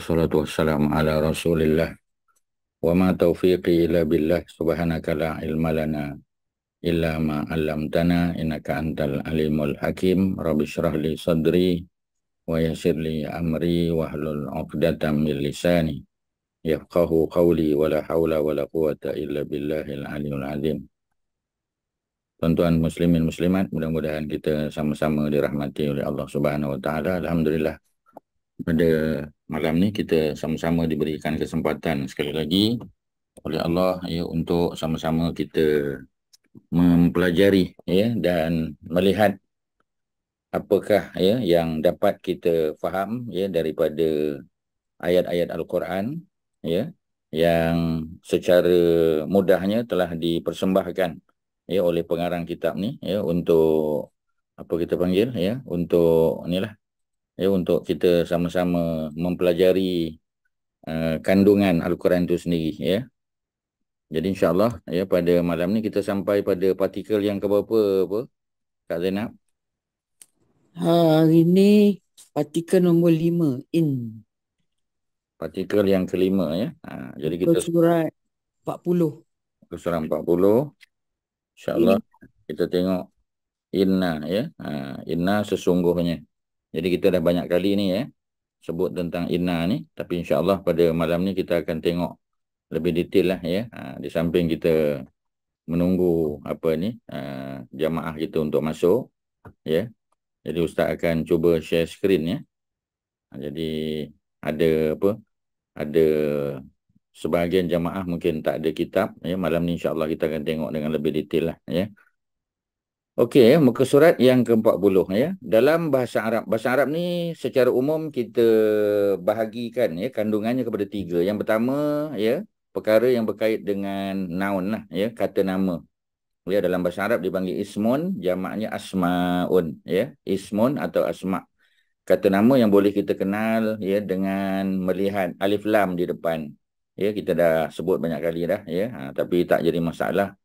wassalatu wassalamu ala rasulillah wa ma taufiqi illa billah subhanaka la ilma lana illa ma 'allamtana innaka antal alimul hakim rabbi shrah li sadri wa yassir li amri wahlul 'uqdatam min lisani yafqahu qawli wa la haula wa la quwata illa billahil aliyul azim. Tuan-tuan muslimin muslimat, mudah-mudahan kita sama-sama dirahmati oleh Allah Subhanahu wa taala. Alhamdulillah, pada malam ni kita sama-sama diberikan kesempatan sekali lagi oleh Allah ya untuk sama-sama kita mempelajari ya dan melihat apakah ya yang dapat kita faham ya daripada ayat-ayat Al-Quran ya yang secara mudahnya telah dipersembahkan ya oleh pengarang kitab ni ya untuk apa kita panggil ya untuk inilah ya untuk kita sama-sama mempelajari kandungan Al-Quran itu sendiri ya. Jadi insya-Allah ya pada malam ni kita sampai pada partikel yang keberapa apa Kak Zainab? Hari ni partikel nombor 5 in. Partikel yang kelima ya. Jadi kita Surat 40. surah 40 insya-Allah kita tengok inna ya. Inna sesungguhnya. Jadi kita dah banyak kali ni ya sebut tentang inna ni, tapi insya-Allah pada malam ni kita akan tengok lebih detail lah ya. Di samping kita menunggu apa ni jamaah kita untuk masuk ya. Jadi Ustaz akan cuba share screen ya. Jadi ada apa? Ada sebahagian jamaah mungkin tak ada kitab ya. Malam ni insya-Allah kita akan tengok dengan lebih detail lah ya. Okey ya, muka surat yang ke-40 ya. Dalam bahasa Arab ni secara umum kita bahagikan ya kandungannya kepada 3. Yang pertama ya, perkara yang berkait dengan noun lah ya, kata nama. Ya, dalam bahasa Arab dipanggil ismun, jamaknya asmaun ya. Ismun atau asma. Kata nama yang boleh kita kenal ya dengan melihat alif lam di depan. Ya, kita dah sebut banyak kali dah ya. Tapi tak jadi masalah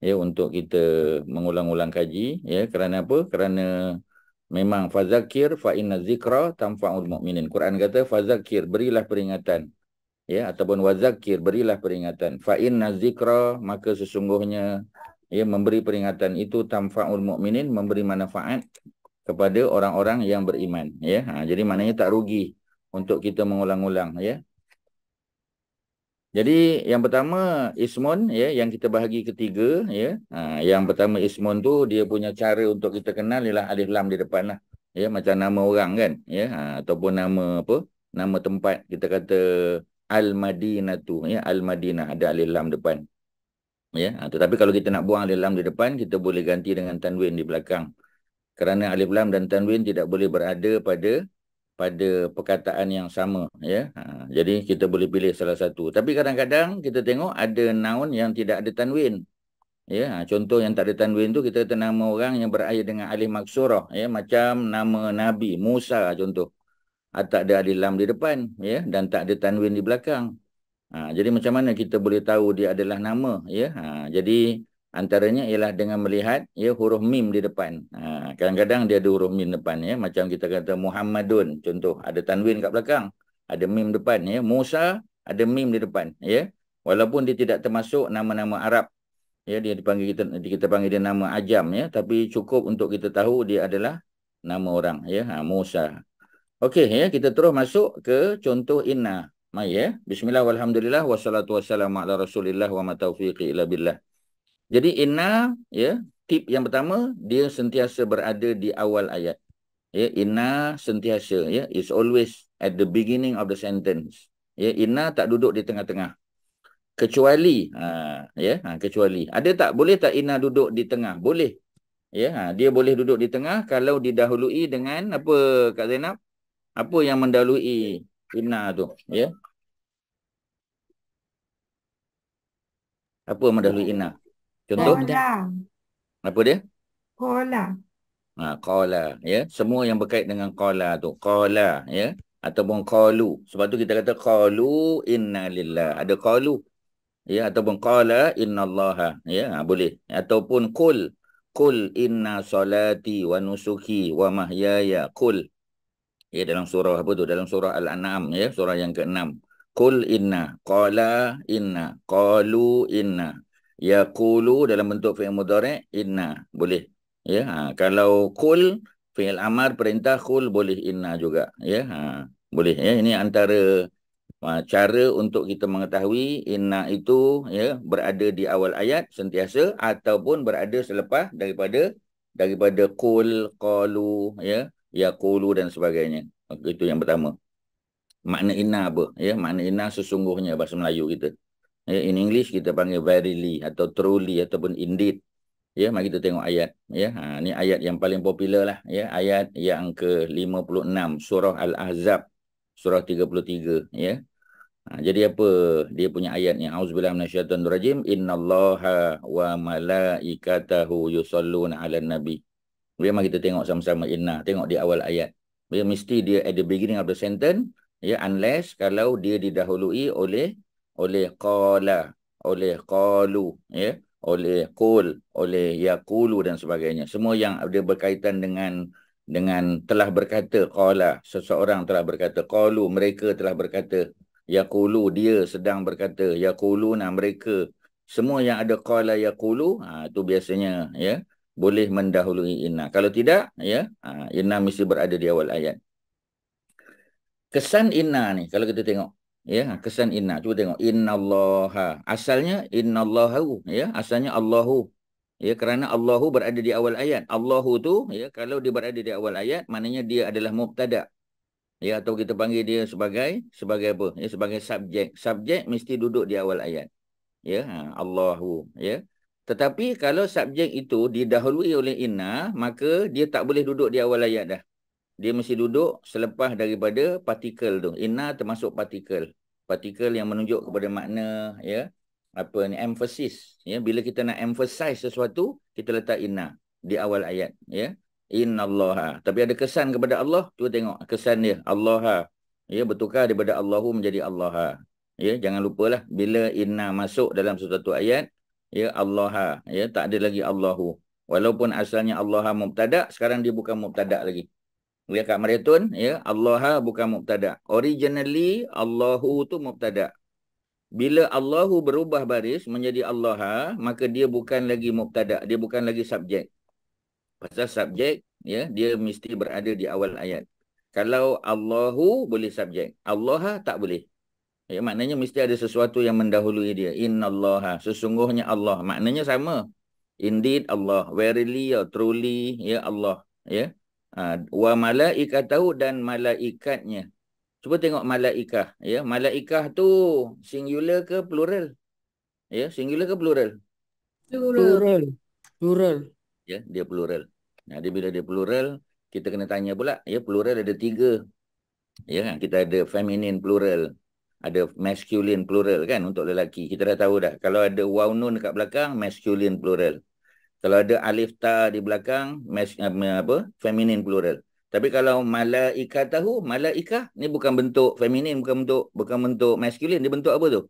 ya untuk kita mengulang-ulang kaji ya. Kerana apa? Kerana memang fazakir fa inna zikra tanfa'ul mu'minin. Quran kata fazakir, berilah peringatan ya, ataupun wazakir, berilah peringatan. Fa inna zikra, maka sesungguhnya ya memberi peringatan itu tanfa'ul mu'minin, memberi manfaat kepada orang-orang yang beriman ya. Jadi maknanya tak rugi untuk kita mengulang-ulang ya. Jadi yang pertama ismun ya, yang kita bahagi ketiga ya. Yang pertama ismun tu dia punya cara untuk kita kenal ialah alif lam di depan lah. Ya, macam nama orang kan ya, ataupun nama apa? Nama tempat, kita kata Al-Madinatu ya, Al-Madinah ada alif lam depan. Ya, tetapi kalau kita nak buang alif lam di depan, kita boleh ganti dengan tanwin di belakang. Kerana alif lam dan tanwin tidak boleh berada pada perkataan yang sama ya. Jadi kita boleh pilih salah satu. Tapi kadang-kadang kita tengok ada noun yang tidak ada tanwin. Ya, contoh yang tak ada tanwin tu kita kata nama orang yang berakhir dengan alif maksurah ya, macam nama Nabi Musa contoh. Tak ada alif lam di depan ya dan tak ada tanwin di belakang. Jadi macam mana kita boleh tahu dia adalah nama ya? Jadi antaranya ialah dengan melihat ya huruf mim di depan. Kadang-kadang dia ada huruf mim depan ya, macam kita kata Muhammadun contoh, ada tanwin kat belakang, ada mim depan ya. Musa ada mim di depan ya. Walaupun dia tidak termasuk nama-nama Arab ya, dia dipanggil kita panggil dia nama ajam ya, tapi cukup untuk kita tahu dia adalah nama orang ya. Musa. Okey ya, kita terus masuk ke contoh inna. Mari ya. Bismillah walhamdulillah wassalatu wassalamu ala rasulillah wa ma taufiqi illa billah. Jadi inna ya, tip yang pertama dia sentiasa berada di awal ayat. Ya, inna sentiasa ya, is always at the beginning of the sentence. Ya, inna tak duduk di tengah-tengah. Kecuali ya, kecuali. Ada tak, boleh tak inna duduk di tengah? Boleh. Ya, dia boleh duduk di tengah kalau didahului dengan apa Kak Zainab? Apa yang mendahului inna tu ya? Apa yang mendahului inna? Contoh? Dah. Apa dia? Kola. Qala ya, semua yang berkait dengan qala tu, qala ya, ataupun qalu. Sebab tu kita kata qalu inna lillah, ada qalu ya, ataupun qala innallaha ya, boleh. Ataupun qul inna salati wa nusuki wa mahyaya, qul Ya, dalam surah apa tu? Dalam surah Al-An'am, ya, surah yang ke-6. Qul inna, qala inna, qalu inna. Yaqulu dalam bentuk fi'il mudhari' inna, boleh. Ya, kalau qul fi'il amar perintah, qul boleh inna juga, ya. Boleh, ya. Ini antara cara untuk kita mengetahui inna itu, ya, berada di awal ayat sentiasa ataupun berada selepas daripada qul, qalu, ya, yaqulu dan sebagainya. Itu yang pertama. Makna inna apa? Ya, makna inna sesungguhnya bahasa Melayu kita. Ya, in English kita panggil verily atau truly ataupun indeed. Ya, mari kita tengok ayat. Ya, ni ayat yang paling popular lah. Ya, ayat yang ke-56 surah Al-Ahzab, surah 33. Ya. Jadi apa dia punya ayat ni? Auzubillahi minasyaitonir rajim. Innallaha wa malaikatahu yusholluna 'alan nabi. Mari kita tengok sama-sama inna. Tengok di awal ayat. Ya, mesti dia at the beginning of the sentence, ya, unless kalau dia didahului oleh qala, oleh qalu, ya, oleh qul, oleh yaqulu dan sebagainya. Semua yang ada berkaitan dengan telah berkata, qala, seseorang telah berkata, qalu, mereka telah berkata, yaqulu, dia sedang berkata, yaquluna, mereka. Semua yang ada qala yaqulu, itu biasanya, ya, boleh mendahului inna. Kalau tidak, ya, inna mesti berada di awal ayat. Kesan inna ni, kalau kita tengok, ya, kesan inna, cuba tengok. Innallaha, asalnya innallahu, ya, asalnya Allahu. Ya, kerana Allahu berada di awal ayat. Allahu tu, ya, kalau dia berada di awal ayat, maknanya dia adalah mubtada'. Ya, atau kita panggil dia sebagai apa? Ya, sebagai subjek. Subjek mesti duduk di awal ayat. Ya, Allahu, ya. Tetapi kalau subjek itu didahului oleh inna, maka dia tak boleh duduk di awal ayat dah. Dia mesti duduk selepas daripada partikel tu. Inna termasuk partikel. Partikel yang menunjuk kepada makna, ya, apa ni, emphasis. Ya, bila kita nak emphasize sesuatu, kita letak inna di awal ayat, ya. Innallaha. Tapi ada kesan kepada Allah, cuba tengok kesan dia. Allaha. Ya, bertukar daripada Allahu menjadi Allaha. Ya, jangan lupalah bila inna masuk dalam sesuatu ayat, ya, Allaha, ya, tak ada lagi Allahu. Walaupun asalnya Allaha mubtada', sekarang dia bukan mubtada' lagi. Ya, kat Maryatun, ya, Allaha bukan mubtada'. Originally Allahu tu mubtada'. Bila Allahu berubah baris menjadi Allaha, maka dia bukan lagi mubtada', dia bukan lagi subjek. Pasal subjek, ya, dia mesti berada di awal ayat. Kalau Allahu boleh subjek, Allaha tak boleh. Ya, maknanya mesti ada sesuatu yang mendahului dia. Innallaha, sesungguhnya Allah. Maknanya sama. Indeed Allah, verily or truly, ya, Allah, ya. Wa malaikatahu, dan malaikatnya. Cuba tengok malaikah, ya. Malaikah tu singular ke plural? Ya, singular ke plural? Plural. Plural. Ya, dia plural. Dia bila dia plural, kita kena tanya pula, ya, plural ada 3. Ya, kita ada feminine plural, ada masculine plural, kan, untuk lelaki. Kita dah tahu dah. Kalau ada waw nun dekat belakang, masculine plural. Kalau ada alif ta di belakang, feminine plural. Tapi kalau malaikatahu, malaikah ni bukan bentuk feminine, bukan bentuk masculine, dia bentuk apa tu?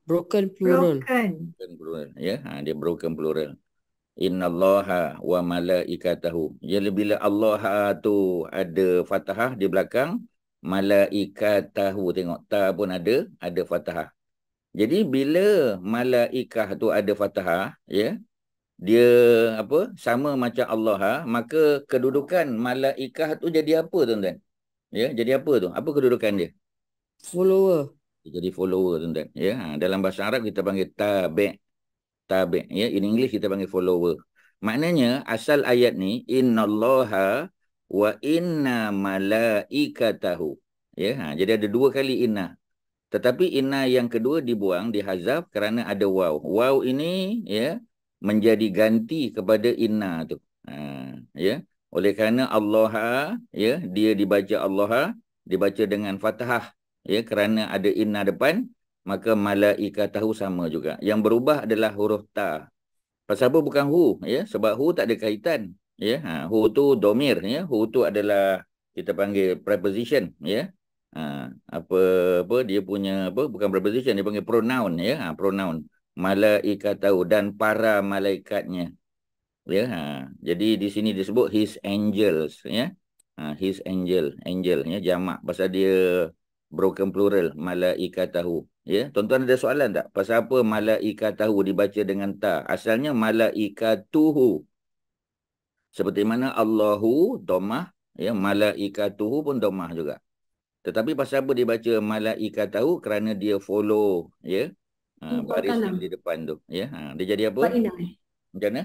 Broken plural. Broken. Broken plural, ya. Dia broken plural. Innallaha wa malaikatahu. Jadi bila Allah tu ada fathah di belakang, malaikatahu, tengok ta pun ada fathah. Jadi bila malaikah tu ada fathah, ya, dia apa? Sama macam Allah, maka kedudukan malaikah tu jadi apa, tuan-tuan? Ya, jadi apa tu? Apa kedudukan dia? Follower. Jadi follower, tuan-tuan. Ya, dalam bahasa Arab kita panggil tabi'. Tabi', ya, in English kita panggil follower. Maknanya asal ayat ni innallaha wa inna malaikatahu. Ya, jadi ada 2 kali inna. Tetapi inna yang kedua dibuang, dihazaf kerana ada waw. Waw ini, ya, menjadi ganti kepada inna tu. Ya, oleh kerana Allah, ya, dia dibaca Allah, dibaca dengan fathah, ya, kerana ada inna depan, maka malaikatahu sama juga. Yang berubah adalah huruf ta. Pasal apa bukan hu, ya? Sebab hu tak ada kaitan, ya. Hu tu domir, ya. Hu tu adalah kita panggil preposition, ya. Apa dia punya apa, bukan preposition, dia panggil pronoun, ya. Pronoun. Malaikatahu, dan para malaikatnya. Ya. Jadi di sini disebut his angels, ya. His angel. Angel, ya, jamak. Pasal dia broken plural. Malaikatahu. Ya, tuan-tuan ada soalan tak? Pasal apa malaikatahu dibaca dengan ta? Asalnya malaikatuhu. Seperti mana Allahu, domah. Ya, malaikatuhu pun domah juga. Tetapi pasal apa dibaca malaikatahu? Kerana dia follow, ya, Untuk baris yang tanam. di depan tu. Ya, dia jadi Kabar apa? ina. Macam mana?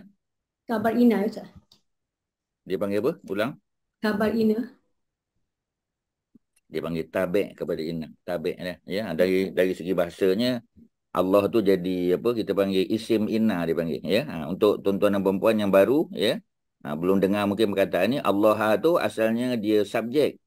Kabar ina, Ustaz. Dia panggil apa? Ulang. Kabar ina. Dia panggil tabi' kepada inna. Tabi' ya. Dari segi bahasanya, Allah tu jadi apa? Kita panggil isim inna dia panggil. Ya. Untuk tuan-tuan dan perempuan yang baru, ya, belum dengar mungkin perkataan ni, Allah tu asalnya dia subjek.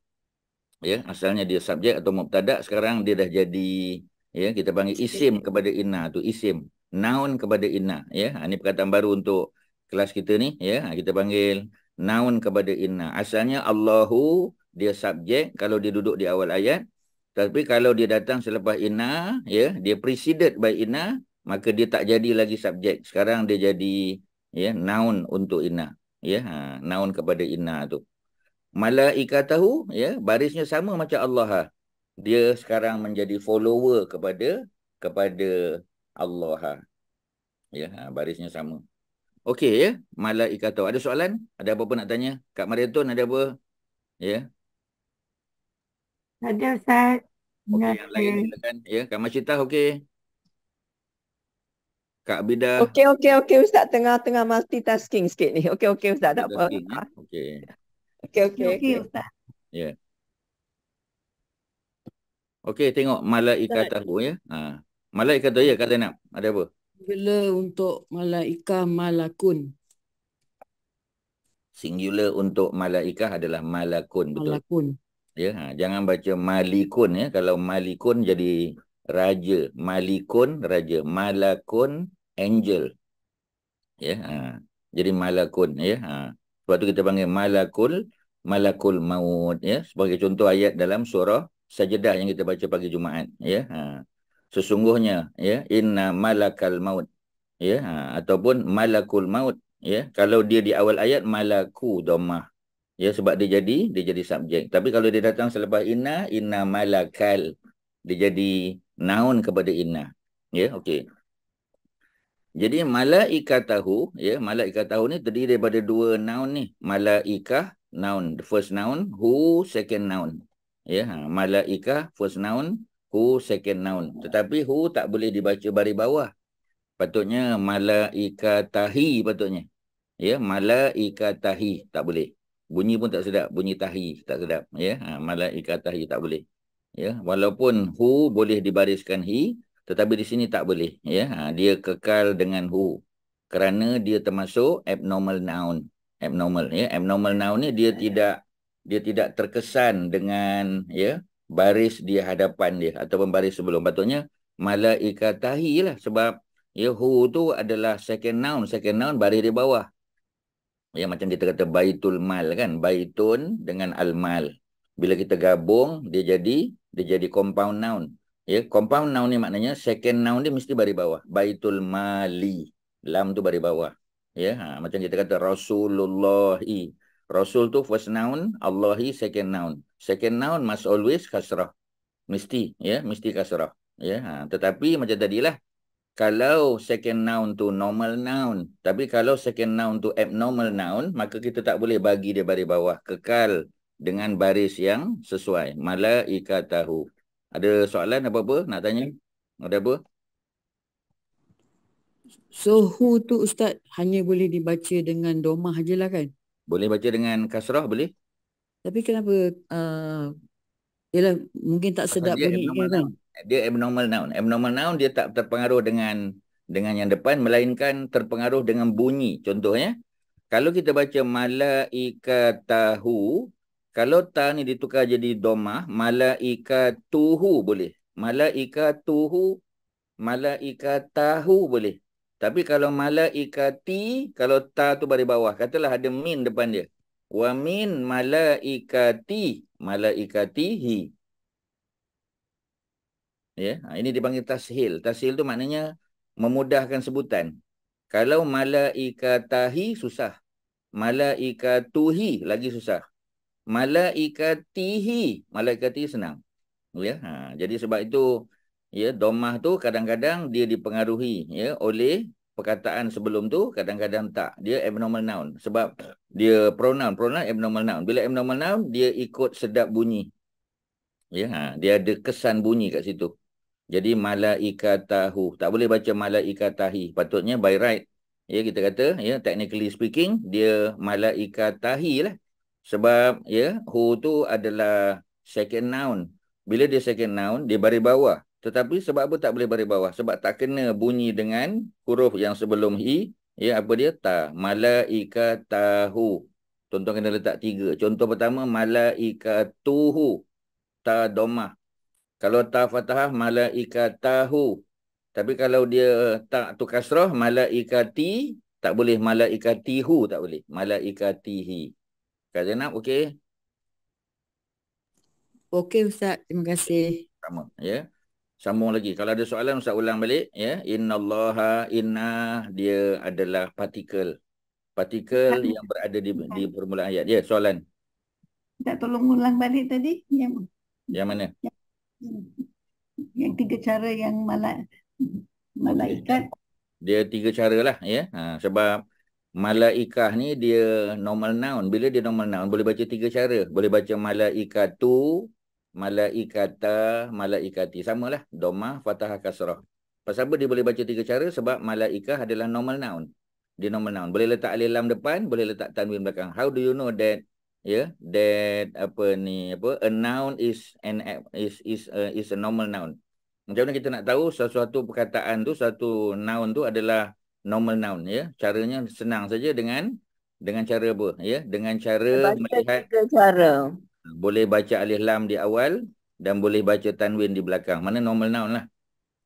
Ya, asalnya dia subjek atau mubtada'. Sekarang dia dah jadi, ya, kita panggil isim kepada inna tu, isim. Noun kepada inna. Ya. Ini perkataan baru untuk kelas kita ni. Ya. Kita panggil noun kepada inna. Asalnya Allahu dia subjek kalau dia duduk di awal ayat. Tapi kalau dia datang selepas inna, ya, dia preceded by inna, maka dia tak jadi lagi subjek. Sekarang dia jadi, ya, noun untuk inna. Ya, noun kepada inna tu. Malaikatahu, ya, barisnya sama macam Allah. Dia sekarang menjadi follower kepada Allah. Ya, barisnya sama. Okey, ya, malaikatahu. Ada soalan? Ada apa-apa nak tanya? Kak Mariatun ada apa? Ya. Ada Ustaz. Okey, yang lain silakan. Ya, Kak Masyitah okey. Kak Bidah. Okey Ustaz, tengah-tengah multitasking sikit ni. Okey Ustaz, tak apa. Ya? Okey. Okey Ustaz. Ya. Okey, tengok malaikatahu, ya. Malaikatahu, ya, kata nak. Ada apa? Singular untuk malaikah malakun. Singular untuk malaikah adalah malakun, betul. Malakun. Ya, jangan baca malikun, ya. Kalau malikun jadi raja, malikun raja, malakun angel. Ya, jadi malakun, ya. Sebab tu kita panggil malakul maut, ya. Sebagai contoh ayat dalam surah Sajdah yang kita baca pagi Jumaat, ya. Sesungguhnya, ya, inna malakal maut, ya, ataupun malakul maut, ya. Kalau dia di awal ayat malaku dhammah, ya, sebab dia jadi subjek. Tapi kalau dia datang selepas inna malakal, dia jadi noun kepada inna. Ya, okey. Jadi malaikatahu, ya, malaikatahu ni terdiri daripada dua noun ni. Malaikah, noun, the first noun, who, second noun. Ya, malaikah, first noun, who, second noun. Tetapi who tak boleh dibaca baris bawah. Patutnya malaikatahi patutnya. Ya, malaikatahi tak boleh. Bunyi pun tak sedap, bunyi tahi tak sedap. Ya, malaikatahi tak boleh. Ya, walaupun who boleh dibariskan hi, tetapi di sini tak boleh. Ya, dia kekal dengan who. Kerana dia termasuk abnormal noun. Abnormal, ya. Abnormal noun ni dia tidak terkesan dengan, ya, baris di hadapan dia ataupun baris sebelum. Patutnya malaikatahi lah, sebab, ya, who tu adalah second noun baris di bawah. Ya, macam kita kata baitul mal, kan, baitun dengan al-mal. Bila kita gabung dia jadi compound noun. Ya, compound noun ni maknanya second noun dia mesti baris bawah. Baitul mali, lam tu baris bawah. Ya, macam kita kata Rasulullahi. Rasul tu first noun, Allahi second noun. Second noun must always kasrah. Mesti, ya, mesti kasrah. Ya, tetapi macam tadilah, kalau second noun tu normal noun, tapi kalau second noun tu abnormal noun, maka kita tak boleh bagi dia baris bawah. Kekal dengan baris yang sesuai. Malaikatahu. Ada soalan apa-apa nak tanya? Ada apa? So who tu Ustaz hanya boleh dibaca dengan domah je lah kan? Boleh baca dengan kasrah, boleh? Tapi kenapa yalah, mungkin tak sedap Dia bunyinya abnormal kan? noun. Dia abnormal noun. Abnormal noun dia tak terpengaruh dengan yang depan, melainkan terpengaruh dengan bunyi. Contohnya, kalau kita baca malaikatahu, kalau ta ni ditukar jadi domah, malaikatuhu boleh. Malaikatahu boleh. Tapi kalau malaikati, kalau ta tu baris bawah, katalah ada min depan dia. Wa min malaikatihi. Ya, ini dipanggil tashil. Tashil tu maknanya memudahkan sebutan. Kalau malaikatahi susah. Malaikatuhi lagi susah. malaikatihi. Malaikatihi senang. Ya, jadi sebab itu ya domah tu kadang-kadang dia dipengaruhi ya oleh perkataan sebelum tu, kadang-kadang tak. Dia abnormal noun sebab dia pronoun abnormal noun. Bila abnormal noun dia ikut sedap bunyi. Ya, dia ada kesan bunyi kat situ. Jadi malaikatahu. Tak boleh baca malaikatahi. Patutnya by right. Ya, kita kata ya technically speaking dia malaikatahi lah. Sebab ya hu tu adalah second noun. Bila dia second noun dia baris bawah. Tetapi sebab apa tak boleh baris bawah? Sebab tak kena bunyi dengan huruf yang sebelum hi. Ya, apa dia? Ta. Malaikatahu. Contoh kena letak 3. Contoh pertama malaikatuhu. Ta domah. Kalau ta fathah malaikatahu. Tapi kalau dia tak tu kasrah malaikati, tak boleh malaikatihu, tak boleh. Malaikatihi. Kak Zainab okey? Okey Ustaz, terima kasih. Sama ya. Sambung lagi. Kalau ada soalan Ustaz ulang balik ya. Innallaha inna dia adalah partikel. Partikel yang berada di permulaan ayat. Ya, soalan. Tak tolong ulang balik tadi Yang mana? Yang 3 cara yang malaikat. Dia 3 cara lah ya. Sebab malaikah ni dia normal noun. Bila dia normal noun boleh baca 3 cara. Boleh baca malaikatu, malaikata, malaikati. Samalah. Domah, fathah, kasrah. Pasal apa dia boleh baca 3 cara? Sebab malaikah adalah normal noun. Dia normal noun. Boleh letak alif lam depan, boleh letak tanwin belakang. How do you know that that a noun is a normal noun? Macam mana kita nak tahu sesuatu perkataan tu, satu noun tu adalah normal noun ya? Caranya senang saja dengan cara apa ya? Dengan cara melihat 3 cara. boleh baca alif lam di awal dan boleh baca tanwin di belakang. Mana normal noun lah.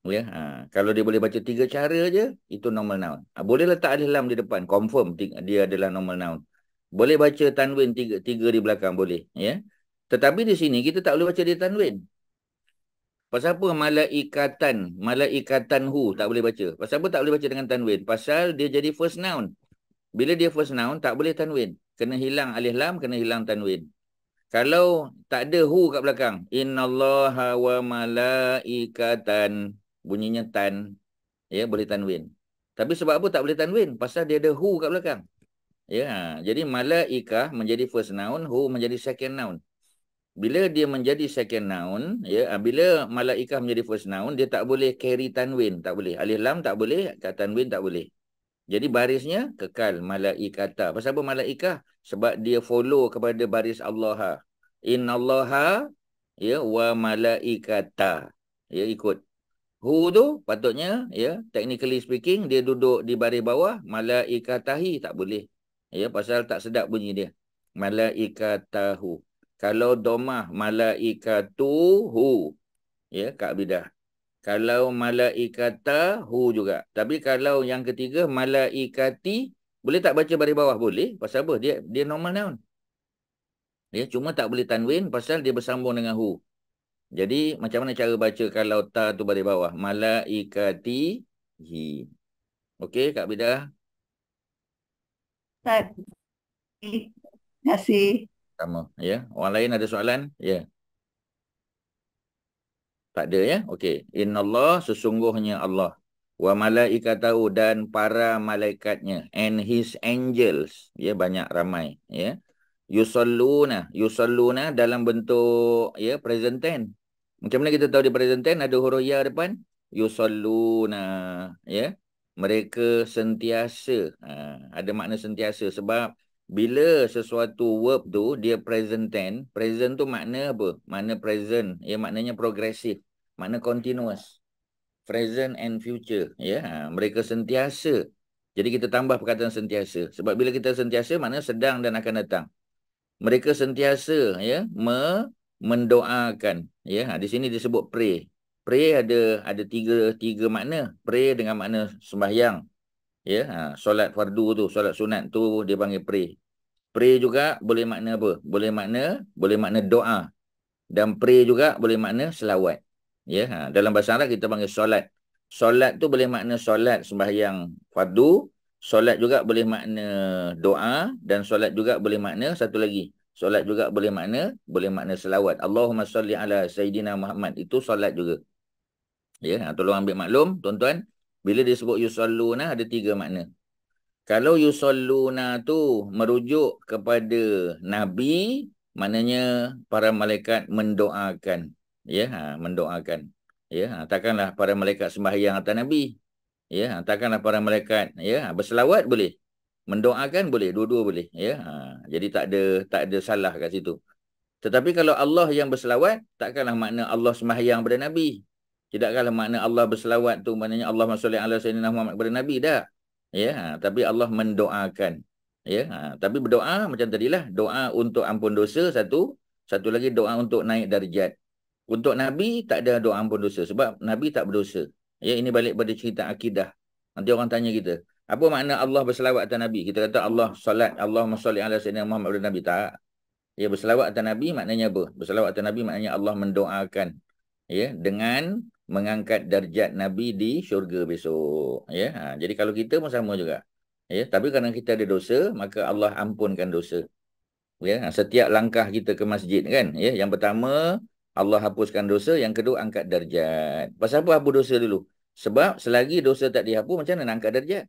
Ya, kalau dia boleh baca 3 cara je, itu normal noun. Boleh letak alif lam di depan, confirm dia adalah normal noun. Boleh baca tanwin 3 di belakang, boleh. Ya. Tetapi di sini kita tak boleh baca dia tanwin. Pasal apa malaikatan hu tak boleh baca? Pasal apa tak boleh baca dengan tanwin? Pasal dia jadi first noun. Bila dia first noun, tak boleh tanwin. Kena hilang alif lam, kena hilang tanwin. Kalau tak ada hu kat belakang, innallaha wa malaikatan, bunyinya tan, ya boleh tanwin. Tapi sebab apa tak boleh tanwin? Pasal dia ada hu kat belakang. Ya, jadi malaikah menjadi first noun, hu menjadi second noun. Bila dia menjadi second noun, ya, bila malaikah menjadi first noun, dia tak boleh carry tanwin, tak boleh. Alif lam tak boleh, kat tanwin tak boleh. Jadi barisnya kekal malaikata. Pasal apa malaikah? Sebab dia follow kepada baris Allah. Innallaha ya wa malaikata. Ya ikut. Hu tu patutnya ya technically speaking dia duduk di baris bawah, malaikatahi tak boleh. Ya pasal tak sedap bunyi dia. Malaikatahu. Kalau domah malaikatuhu. Ya Kak Bidah. Kalau malaikatahu juga. Tapi kalau yang ketiga malaikati, boleh tak baca baris bawah? Boleh. Pasal apa? Dia normal noun. Ya, cuma tak boleh tanwin pasal dia bersambung dengan hu. Jadi macam mana cara baca kalau ta tu baris bawah? Malaikatihi. Okey Kak Bidah? Terima kasih. Sama. Ya. Orang lain ada soalan? Ya. Tak ada ya? Okey. Innallah sesungguhnya Allah. Wa malaikatahu dan para malaikatnya. And his angels. Ya banyak ramai. Ya. Yusalluna. Yusalluna dalam bentuk ya present tense. Macam mana kita tahu di present tense ada huruf ya depan? Yusalluna. Ya. Mereka sentiasa. Ada makna sentiasa. Sebab bila sesuatu verb tu dia present tense, present tu makna apa? Makna present, ya maknanya progresif, makna continuous. Present and future, ya. Mereka sentiasa. Jadi kita tambah perkataan sentiasa. Sebab bila kita sentiasa makna sedang dan akan datang. Mereka sentiasa ya mendoakan, ya. Di sini disebut pray. Pray ada tiga makna. Pray dengan makna sembahyang. Ya, solat fardu tu, solat sunat tu dia panggil pray. Pray juga boleh makna apa? Boleh makna doa. Dan pray juga boleh makna selawat. Ya, dalam bahasa Arab kita panggil solat. Solat tu boleh makna solat sembahyang fardu, solat juga boleh makna doa dan solat juga boleh makna satu lagi, Solat juga boleh makna selawat. Allahumma salli ala Sayyidina Muhammad. Itu solat juga. Ya, tolong ambil maklum, tuan-tuan. Bila disebut yusalluna ada 3 makna. Kalau yusalluna tu merujuk kepada Nabi, maknanya para malaikat mendoakan. Ya, mendoakan. Ya, takkanlah para malaikat sembahyang atas Nabi. Ya, takkanlah para malaikat berselawat boleh. Mendoakan boleh, dua-dua boleh. Ya, jadi tak ada salah kat situ. Tetapi kalau Allah yang berselawat, takkanlah makna Allah sembahyang pada Nabi. Tidakkanlah makna Allah berselawat tu maknanya Allahumma sholli ala sayyidina Muhammad kepada Nabi, tak. Ya, tapi Allah mendoakan. Ya, tapi berdoa macam tadilah, doa untuk ampun dosa satu lagi doa untuk naik darjat. Untuk Nabi tak ada doa ampun dosa sebab Nabi tak berdosa. Ya, ini balik pada cerita akidah. Nanti orang tanya kita, apa makna Allah berselawat atas Nabi? Kita kata Allah solat, Allahumma sholli ala sayyidina Muhammad kepada Nabi, tak. Ya, berselawat atas Nabi maknanya apa? Berselawat atas Nabi maknanya Allah mendoakan, ya, dengan mengangkat darjat Nabi di syurga besok. Ya, jadi kalau kita pun sama juga. Ya, tapi kerana kita ada dosa, maka Allah ampunkan dosa. Ya, setiap langkah kita ke masjid kan. Ya, yang pertama Allah hapuskan dosa, yang kedua angkat darjat. Pasal apa hapus dosa dulu? Sebab selagi dosa tak dihapus, macam mana nak angkat darjat?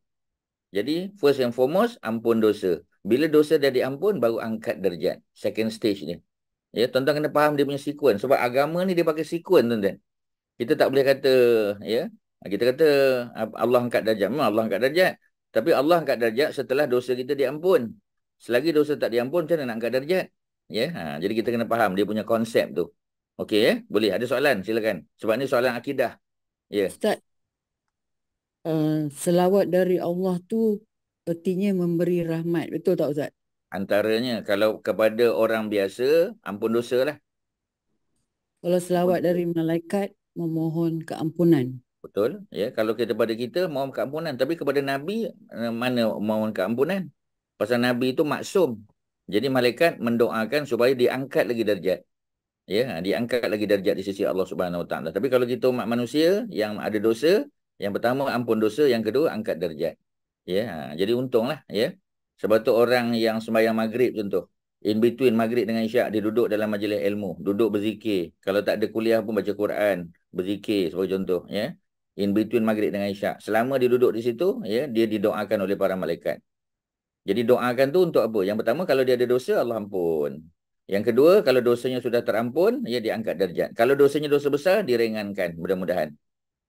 Jadi first and foremost ampun dosa. Bila dosa dah diampun, baru angkat darjat. Second stage ni. Ya, tuan-tuan kena faham dia punya sequence. Sebab agama ni dia pakai sequence, tuan-tuan. Kita tak boleh kata, ya, kita kata Allah angkat darjat. Memang Allah angkat darjat. Tapi Allah angkat darjat setelah dosa kita diampun. Selagi dosa tak diampun, macam mana nak angkat darjat? Ya, jadi kita kena faham dia punya konsep tu. Okey, ya? Boleh. Ada soalan? Silakan. Sebab ni soalan akidah. Ya. Ustaz, selawat dari Allah tu artinya memberi rahmat. Betul tak Ustaz? Antaranya, kalau kepada orang biasa, ampun dosa lah. Kalau selawat dari malaikat, memohon keampunan. Betul. Ya, kalau kita pada kita, mohon keampunan. Tapi kepada Nabi, mana mohon keampunan? Pasal Nabi itu maksum. Jadi malaikat mendoakan supaya diangkat lagi darjat. Ya, diangkat lagi darjat di sisi Allah Subhanahu Wa Taala. Tapi kalau kita umat manusia yang ada dosa, yang pertama ampun dosa, yang kedua angkat darjat. Ya, jadi untunglah, ya. Sebab tu orang yang sembahyang maghrib contoh, in between maghrib dengan isyak dia duduk dalam majlis ilmu, duduk berzikir. Kalau tak ada kuliah pun baca Quran, berzikir sebagai contoh, ya. In between maghrib dengan isyak. Selama dia duduk di situ, ya, dia didoakan oleh para malaikat. Jadi doakan tu untuk apa? Yang pertama, kalau dia ada dosa, Allah ampun. Yang kedua, kalau dosanya sudah terampun, ya diangkat darjat. Kalau dosanya dosa besar, diringankan mudah-mudahan.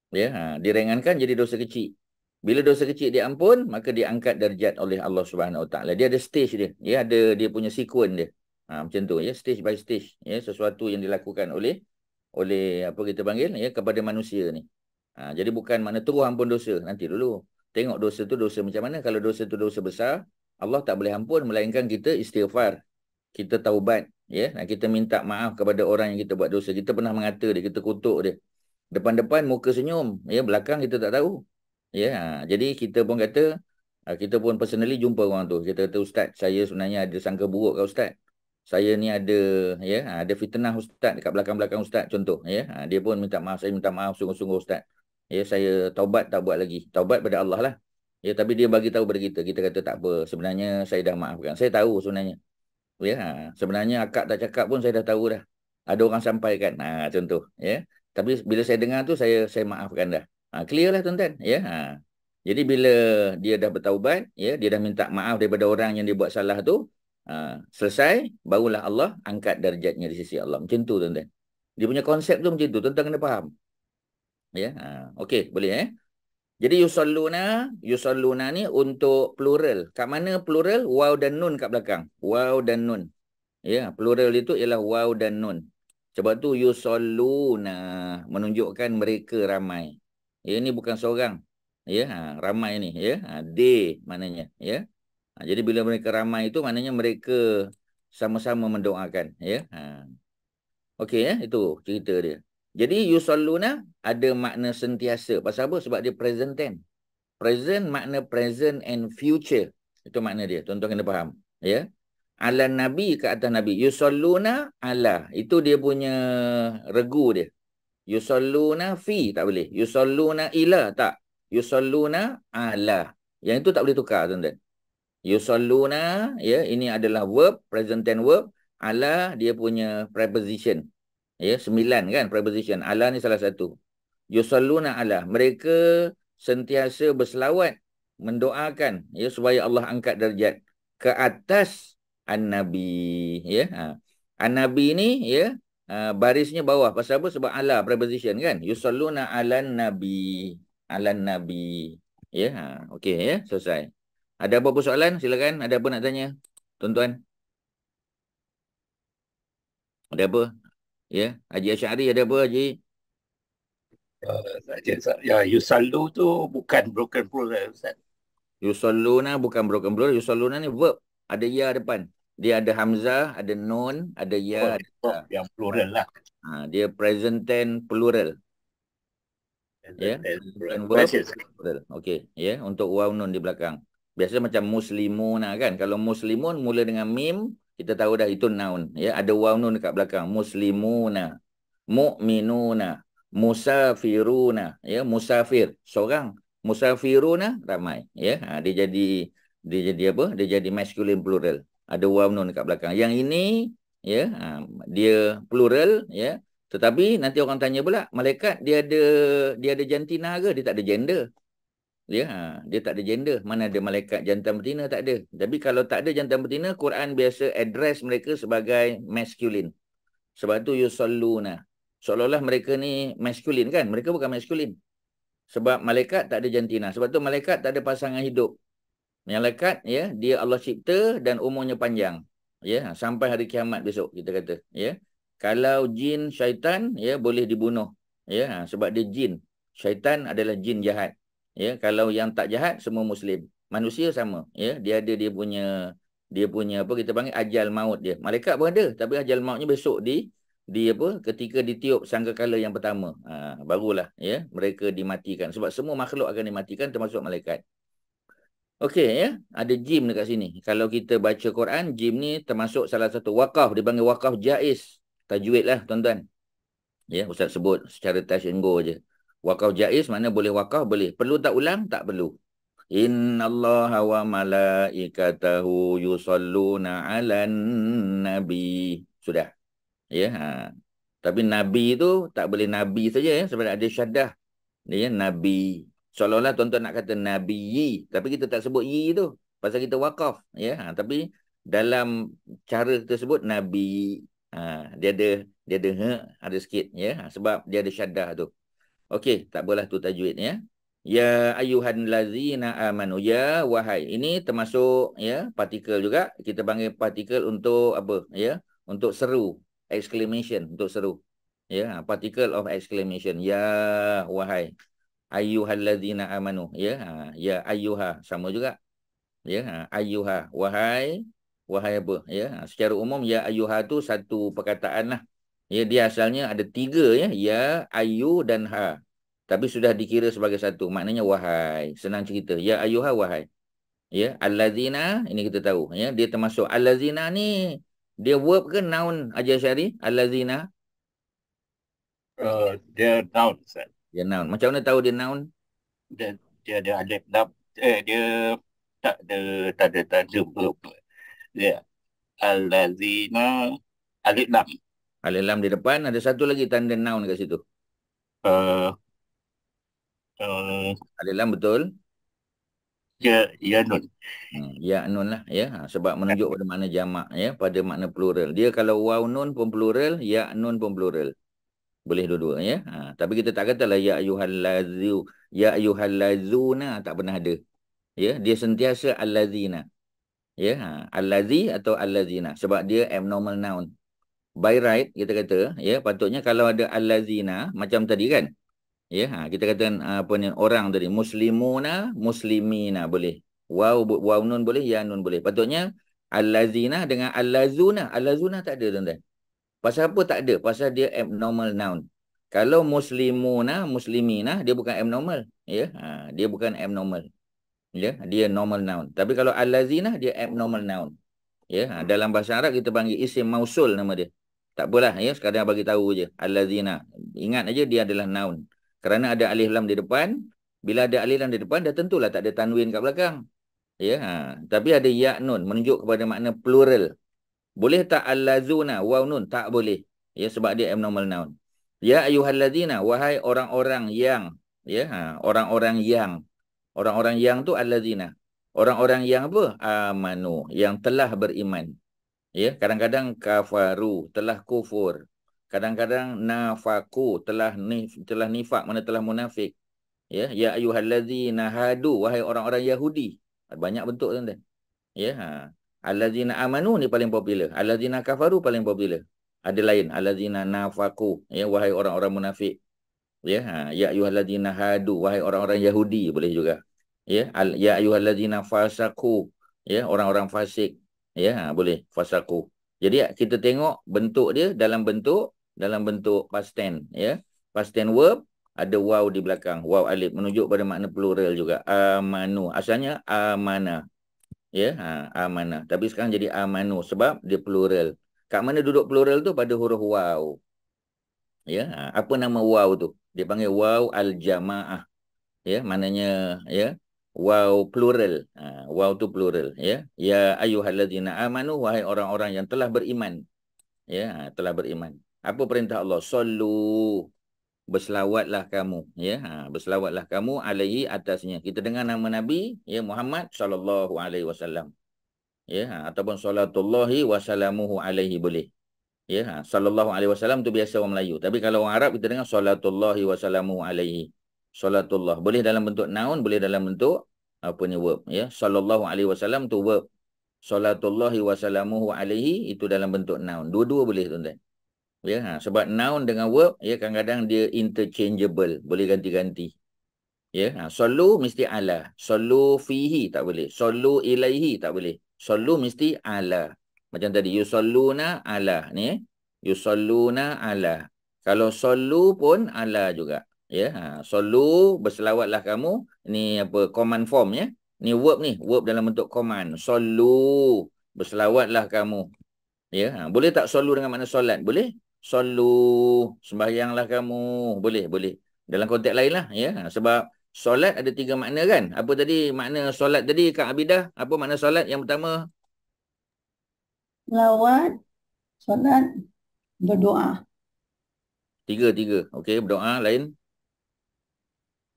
Ya, diringankan jadi dosa kecil. Bila dosa kecil diampun, maka diangkat darjat oleh Allah Subhanahu Wa Taala. Dia ada stage dia. Ya, ada dia punya sequence dia. Macam tu, ya, stage by stage. Ya, sesuatu yang dilakukan oleh apa kita panggil, ya, kepada manusia ni. Jadi bukan makna terus ampun dosa. Nanti dulu. Tengok dosa tu dosa macam mana. Kalau dosa tu dosa besar, Allah tak boleh ampun, melainkan kita istighfar. Kita taubat, ya, dan kita minta maaf kepada orang yang kita buat dosa. Kita pernah mengata dia, kita kutuk dia. Depan-depan muka senyum, ya, belakang kita tak tahu. Ya, jadi kita pun kata, kita pun personally jumpa orang tu. Kita kata, Ustaz, saya sebenarnya ada sangka buruk kat Ustaz. Saya ni ada, ya, ada fitnah Ustaz dekat belakang-belakang Ustaz contoh, ya. Dia pun minta maaf, saya minta maaf sungguh-sungguh Ustaz. Ya, saya taubat tak buat lagi. Taubat pada Allah lah. Ya, tapi dia bagi tahu pada kita. Kita kata tak apa, sebenarnya saya dah maafkan. Saya tahu sebenarnya. Ya, sebenarnya akak tak cakap pun saya dah tahu dah. Ada orang sampaikan. Contoh, ya. Tapi bila saya dengar tu saya maafkan dah. Clear lah tuan-tuan, ya. Jadi bila dia dah bertaubat, ya, dia dah minta maaf daripada orang yang dia buat salah tu, selesai, barulah Allah angkat darjatnya di sisi Allah. Macam tu tuan-tuan. Dia punya konsep tu macam tu. Tuan-tuan kena faham. Ya, okey, boleh, Jadi yusalluna ni untuk plural. Kat mana plural? Waw dan nun kat belakang. Waw dan nun. Ya, plural itu ialah waw dan nun. Sebab tu yusalluna menunjukkan mereka ramai. Ya, ini bukan seorang. Ya, ramai ni, ya. They maknanya, ya. Jadi bila mereka ramai itu maknanya mereka sama-sama mendoakan, ya. Okey, ya, itu cerita dia. Jadi yusalluna ada makna sentiasa. Pasal apa? Sebab dia present tense. Present makna present and future. Itu makna dia. Tuan-tuan kena faham. Ya. Ala Nabi ke atas Nabi. Yusalluna ala. Itu dia punya regu dia. Yusalluna fi tak boleh. Yusalluna ila tak. Yusalluna ala. Yang itu tak boleh tukar tuan-tuan. Yusalluna, ya, ini adalah verb, present tense verb. Ala dia punya preposition. Ya, 9 kan preposition. Ala ni salah satu. Yusalluna ala. Mereka sentiasa berselawat, mendoakan ya supaya Allah angkat darjat ke atas an-nabi ya. An-nabi ni ya barisnya bawah. Pasal apa? Sebab ala preposition kan. Yusalluna alan nabi. Alan nabi. Ya, okey ya, selesai. Ada apa-apa soalan? Silakan. Ada apa nak tanya? Tuan-tuan. Ada apa? Ya, Haji Asy'ari ada apa Haji? Ya, yusallu tu bukan broken plural, Ustaz. Yusalluna bukan broken plural. Yusalluna ni verb. Ada ya depan. Dia ada hamzah, ada nun, ada ya, ada ta. Yang plural lah. Dia present tense plural. Ya, present verb plural. Okey, ya, untuk waw nun di belakang. Biasa macam muslimuna kan. Kalau muslimun mula dengan mim, kita tahu dah itu noun. Ya, ada waw nun dekat belakang. Muslimuna, mu'minuna, musafiruna. Ya, musafir seorang, musafiruna ramai. Ya, dia jadi apa? Dia jadi masculine plural. Ada waw nun dekat belakang. Yang ini ya, dia plural ya. Tetapi nanti orang tanya pula, malaikat dia ada jantina ke? Dia tak ada gender. Ya, dia tak ada gender. Mana ada malaikat jantan betina? Tak ada. Tapi kalau tak ada jantan betina, Quran biasa address mereka sebagai masculine. Sebab tu yusalluna. Seolah-olah mereka ni masculine kan? Mereka bukan masculine. Sebab malaikat tak ada jantina. Sebab tu malaikat tak ada pasangan hidup. Malaikat ya, dia Allah cipta dan umurnya panjang. Ya, sampai hari kiamat besok kita kata, ya. Kalau jin syaitan ya boleh dibunuh. Ya, sebab dia jin. Syaitan adalah jin jahat. Ya, kalau yang tak jahat semua muslim. Manusia sama, ya. Dia ada dia punya apa kita panggil ajal maut dia. Malaikat pun ada, tapi ajal mautnya besok di apa ketika ditiup sangkakala yang pertama. Barulah ya mereka dimatikan. Sebab semua makhluk akan dimatikan termasuk malaikat. Okey ya, ada jim dekat sini. Kalau kita baca Quran, jim ni termasuk salah satu waqaf, dipanggil waqaf jaiz. Tajwid lah tuan-tuan. Ya, Ustaz sebut secara touch and go je. Waqaf jaiz mana boleh waqaf, boleh. Perlu tak ulang? Tak perlu. Innallaha wa malaikatahu yusalluna 'alan nabi. Sudah. Ya, tapi nabi tu tak boleh nabi saja ya, sebab ada syaddah. Dia nabi. Seolah-olah tuan-tuan nak kata nabi yi, tapi kita tak sebut yi tu. Pasal kita waqaf ya. Tapi dalam cara kita sebut nabi, dia ada sikit ya, sebab dia ada syaddah tu. Okey, tak apalah tu tajwid ya. Ya ayyuhan lazina amanu, ya wahai. Ini termasuk ya partikel juga. Kita panggil partikel untuk apa ya? Untuk seru, exclamation, untuk seru. Ya, particle of exclamation. Ya wahai. Ayyuhal ladzina amanu ya. Ya ayyuha sama juga. Ya, ayyuha wahai apa ya. Secara umum ya ayyuha tu satu perkataan lah. Ya, dia asalnya ada 3 ya. Ya, ayyu dan ha. Tapi sudah dikira sebagai satu. Maknanya wahai. Senang cerita. Ya ayyuha wahai. Ya, allazina ini kita tahu ya. Dia termasuk allazina ni dia verb ke noun Haji Asy'ari? Allazina Dia noun, Ustaz. dia noun. Macam mana tahu dia noun? Dia ada alif lam. Dia tak ada tanda verb. Dia allazina alif lam. Alif lam di depan, ada satu lagi tanda noun kat situ. Alif lam betul? Ya nun. Ya nun lah ya. Sebab menunjuk pada makna jamak ya, pada makna plural. Dia kalau waw nun pun plural, ya nun pun plural. Boleh dua-dua ya. Tapi kita tak katalah ya ayyuhallazu, ya ayyuhallazuna, tak pernah ada. Ya, dia sentiasa allazina. Ya, allazi atau allazina sebab dia abnormal noun. By right kita kata ya, patutnya kalau ada allazina macam tadi kan. Ya, kita kata apa ni orang tadi, muslimuna, muslimina boleh. Waw nun boleh, ya nun boleh. Patutnya allazina dengan allazuna. Allazuna tak ada tuan-tuan. Pasal apa tak ada? Pasal dia abnormal noun. Kalau muslimuna, muslimina, dia bukan abnormal. Ya, dia bukan abnormal. Ya, dia normal noun. Tapi kalau allazina, dia abnormal noun. Ya, dalam bahasa Arab kita panggil isim mausul nama dia. Tak apalah ya, sekadar bagi tahu je. Allazina. Ingat aja dia adalah noun. Kerana ada alif lam di depan. Bila ada alif lam di depan, dah tentulah tak ada tanwin kat belakang. Ya, tapi ada ya nun menunjuk kepada makna plural. Boleh tak allazuna? Waw nun. Tak boleh. Ya, sebab dia abnormal noun. Ya ayyuhallazina, wahai orang-orang yang. Ya, orang-orang yang. Orang-orang yang tu allazina. Orang-orang yang apa? Amanu. Yang telah beriman. Ya, kadang-kadang kafaru, telah kufur. Kadang-kadang nafaku, telah nifak, mana telah munafik. Ya ayyuhallazina hadu, wahai orang-orang Yahudi. Banyak bentuk tuan-tuan. Ya, allazina amanu ni paling popular. Allazina kafaru paling popular. Ada lain, allazina nafaku, ya, wahai orang-orang munafik. Ya, ya ayyuhallazina hadu, wahai orang-orang Yahudi, boleh juga. Ya, ya ayyuhallazina fasaku, ya, orang-orang fasik. Ya, boleh fasaku. Jadi kita tengok bentuk dia dalam bentuk past tense, ya. Past tense verb ada waw di belakang, waw alif menunjuk pada makna plural juga. Amanu, asalnya amana. Ya, amanah. Tapi sekarang jadi amanu sebab dia plural. Kat mana duduk plural tu? Pada huruf waw. Ya, apa nama waw tu? Dia panggil waw al-jamaah. Ya, maknanya ya, waw plural. Waw tu plural, ya. Ya ayyuhallazina amanu, wahai orang-orang yang telah beriman. Ya, telah beriman. Apa perintah Allah? Sallu, berselawatlah kamu, ya. Berselawatlah kamu alaihi, atasnya. Kita dengar nama Nabi, ya, Muhammad sallallahu alaihi wasallam. Ya, ataupun salatullahi wasalamuhu alaihi boleh. Ya, sallallahu alaihi wasallam tu biasa orang Melayu. Tapi kalau orang Arab kita dengar salatullahi wasalamuhu alaihi. Salatullah boleh dalam bentuk noun, boleh dalam bentuk apa ni, verb, ya. Sallallahu alaihi wasallam tu verb. Salatullahi wasalamuhu alaihi itu dalam bentuk noun. Dua-dua boleh tuan-tuan. Ya, sebab noun dengan verb, ya, kadang-kadang dia interchangeable, boleh ganti-ganti. Ya, sallu mesti ala, sallu fihi tak boleh, sallu ilaihi tak boleh. Sallu mesti ala. Macam tadi yusalluna ala ni, yusalluna ala. Kalau sallu pun ala juga. Ya, sallu, berselawatlah kamu. Ni apa, command form, ya. Ni verb dalam bentuk command. Sallu, berselawatlah kamu. Ya, boleh tak sallu dengan makna solat? Boleh. Sallu, sembahyanglah kamu. Boleh. Dalam konteks lain lah, ya. Sebab solat ada 3 makna kan. Apa tadi makna solat tadi, Kak Abidah? Apa makna solat yang pertama? Selawat, solat, berdoa. Tiga. Okey, berdoa lain.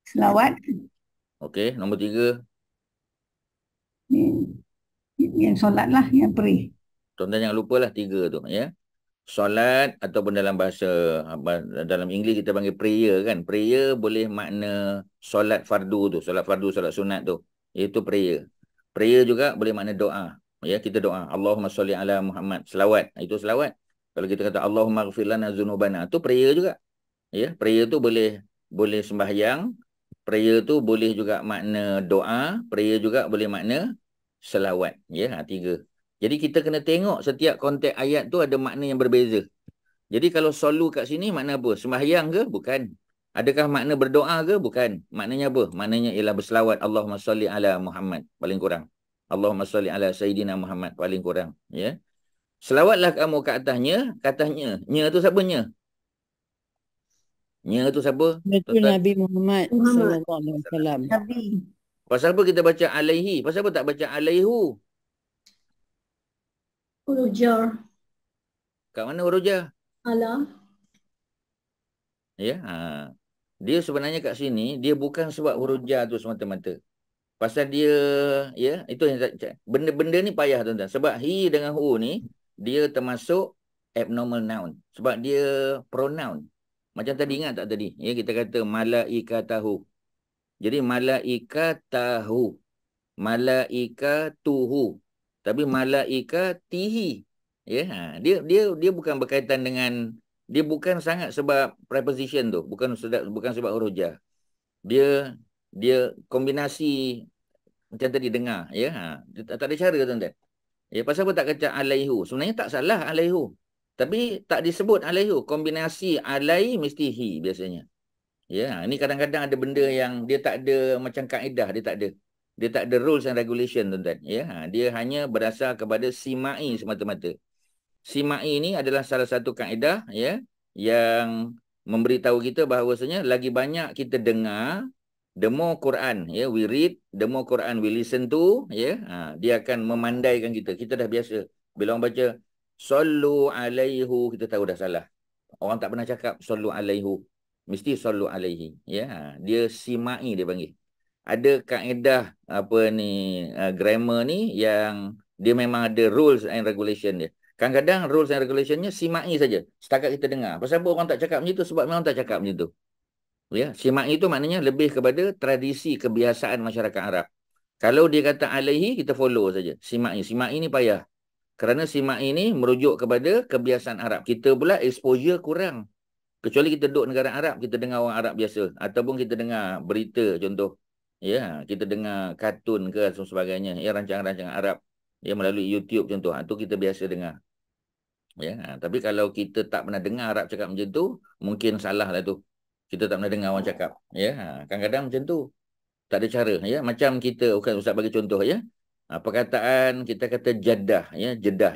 Selawat, Okey, nombor 3. yang solat lah, yang pray. Tuan-tuan jangan lupalah 3 tu, ya. Solat ataupun dalam bahasa, dalam Inggeris kita panggil prayer kan. Prayer boleh makna solat fardu tu, solat fardu, solat sunat tu. Iaitu prayer. Prayer juga boleh makna doa. Ya, kita doa. Allahumma sholli ala Muhammad. Selawat. Itu selawat. Kalau kita kata Allahumma ghfir lana dzunubana, tu prayer juga. Ya, prayer tu boleh sembahyang. Prayer tu boleh juga makna doa. Prayer juga boleh makna selawat. Ya, 3. Jadi kita kena tengok setiap konteks ayat tu ada makna yang berbeza. Jadi kalau sallu kat sini makna apa? Sembahyang ke? Bukan. Adakah makna berdoa ke? Bukan. Maknanya apa? Maknanya ialah berselawat. Allahumma salli ala Muhammad. Paling kurang. Allahumma salli ala Sayyidina Muhammad. Paling kurang. Ya. Selawatlah kamu ke atasnya. Katanya. Nya tu siapa nya? Nya tu siapa? Itu Nabi Muhammad sallallahu alaihi wasallam. Nabi. Pasal apa kita baca alaihi? Pasal apa tak baca alaihu? Huruf jar. Kat mana huruf jar? Ala. Ya. Dia sebenarnya kat sini, dia bukan sebab huruf jar tu semata-mata. Pasal dia, ya, itu yang benda-benda ni payah tuan-tuan. Sebab he dengan who ni, dia termasuk abnormal noun. Sebab dia pronoun. Macam tadi, ingat tak tadi? Ya, kita kata malaikatahu. Jadi malaikatahu. Malaikatuhu. Tapi malaikatihi. Ya, dia bukan berkaitan dengan, dia bukan sangat sebab preposition tu, bukan sebab huruf jar. Dia kombinasi macam tadi dengar, ya. Tak ada cara tuan-tuan. Ya, pasal apa tak kata alaihu? Sebenarnya tak salah alaihu. Tapi tak disebut alaihu. Kombinasi alai mesti hi biasanya. Ya, ni kadang-kadang ada benda yang dia tak ada macam kaedah, dia tak ada. Dia tak ada rules and regulation tuan-tuan. Ya, dia hanya berdasar kepada simai semata-mata. Simai ini adalah salah satu kaedah, ya, yang memberitahu kita bahawasanya lagi banyak kita dengar, the more Quran, ya, we read, the more Quran we listen to, ya, dia akan memandaikan kita. Kita dah biasa bila orang baca Sallu alaihu, kita tahu dah salah. Orang tak pernah cakap sallu alaihu. Mesti sallu alaihi. Ya, dia simai dia panggil. Ada kaedah grammar ni yang dia memang ada rules and regulation dia. Kadang-kadang rules and regulationnya simai saja. Setakat kita dengar. Pasal apa orang tak cakap macam tu? Sebab memang tak cakap macam tu. Ya, simai itu maknanya lebih kepada tradisi kebiasaan masyarakat Arab. Kalau dia kata alaihi, kita follow saja. Simai. Simai ni payah. Kerana simai ini merujuk kepada kebiasaan Arab. Kita pula exposure kurang. Kecuali kita duduk negara Arab, kita dengar orang Arab biasa. Ataupun kita dengar berita contoh. Ya, kita dengar kartun ke dan sebagainya. Ya, rancangan-rancangan Arab. Ya, melalui YouTube contoh. Itu kita biasa dengar. Ya, tapi kalau kita tak pernah dengar Arab cakap macam tu, mungkin salah lah tu. Kita tak pernah dengar orang cakap. Ya, kadang-kadang macam tu. Tak ada cara. Ya, macam kita, Ustaz bagi contoh ya. Perkataan kita kata jadah, ya, jedah.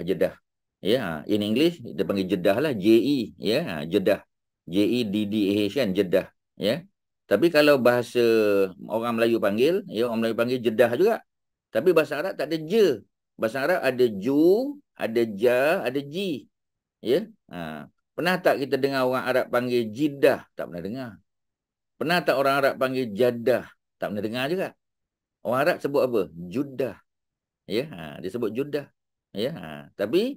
Ya, in English kita panggil jedah lah, JE, ya, jedah. JEDDAH kan, jedah, ya. Tapi kalau bahasa orang Melayu panggil, ya, orang Melayu panggil jedah juga. Tapi bahasa Arab tak ada je. Bahasa Arab ada ju, ada ja, ada ji. Ya. Pernah tak kita dengar orang Arab panggil jidah? Tak pernah dengar. Pernah tak orang Arab panggil jadah? Tak pernah dengar juga. Orang Arab sebut apa? Judah. Ya, dia sebut judah. Ya, tapi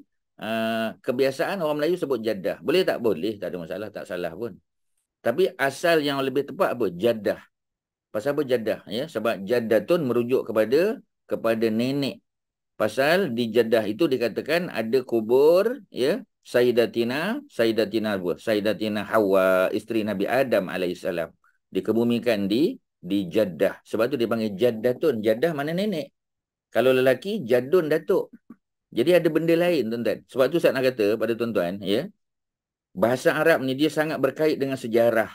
kebiasaan orang Melayu sebut jadah. Boleh tak? Boleh, tak ada masalah, tak salah pun. Tapi asal yang lebih tepat apa? Jadah. Pasal apa jadah? Ya, sebab jadatun merujuk kepada nenek. Pasal di jadah itu dikatakan ada kubur, ya, Sayyidatina Hawa, isteri Nabi Adam alaihissalam, dikebumikan di jadah. Sebab tu dia panggil jadatun. Jadah mana nenek? Kalau lelaki, jadun datuk. Jadi ada benda lain, tuan-tuan. Sebab tu saya nak kata pada tuan-tuan, ya, bahasa Arab ni dia sangat berkait dengan sejarah.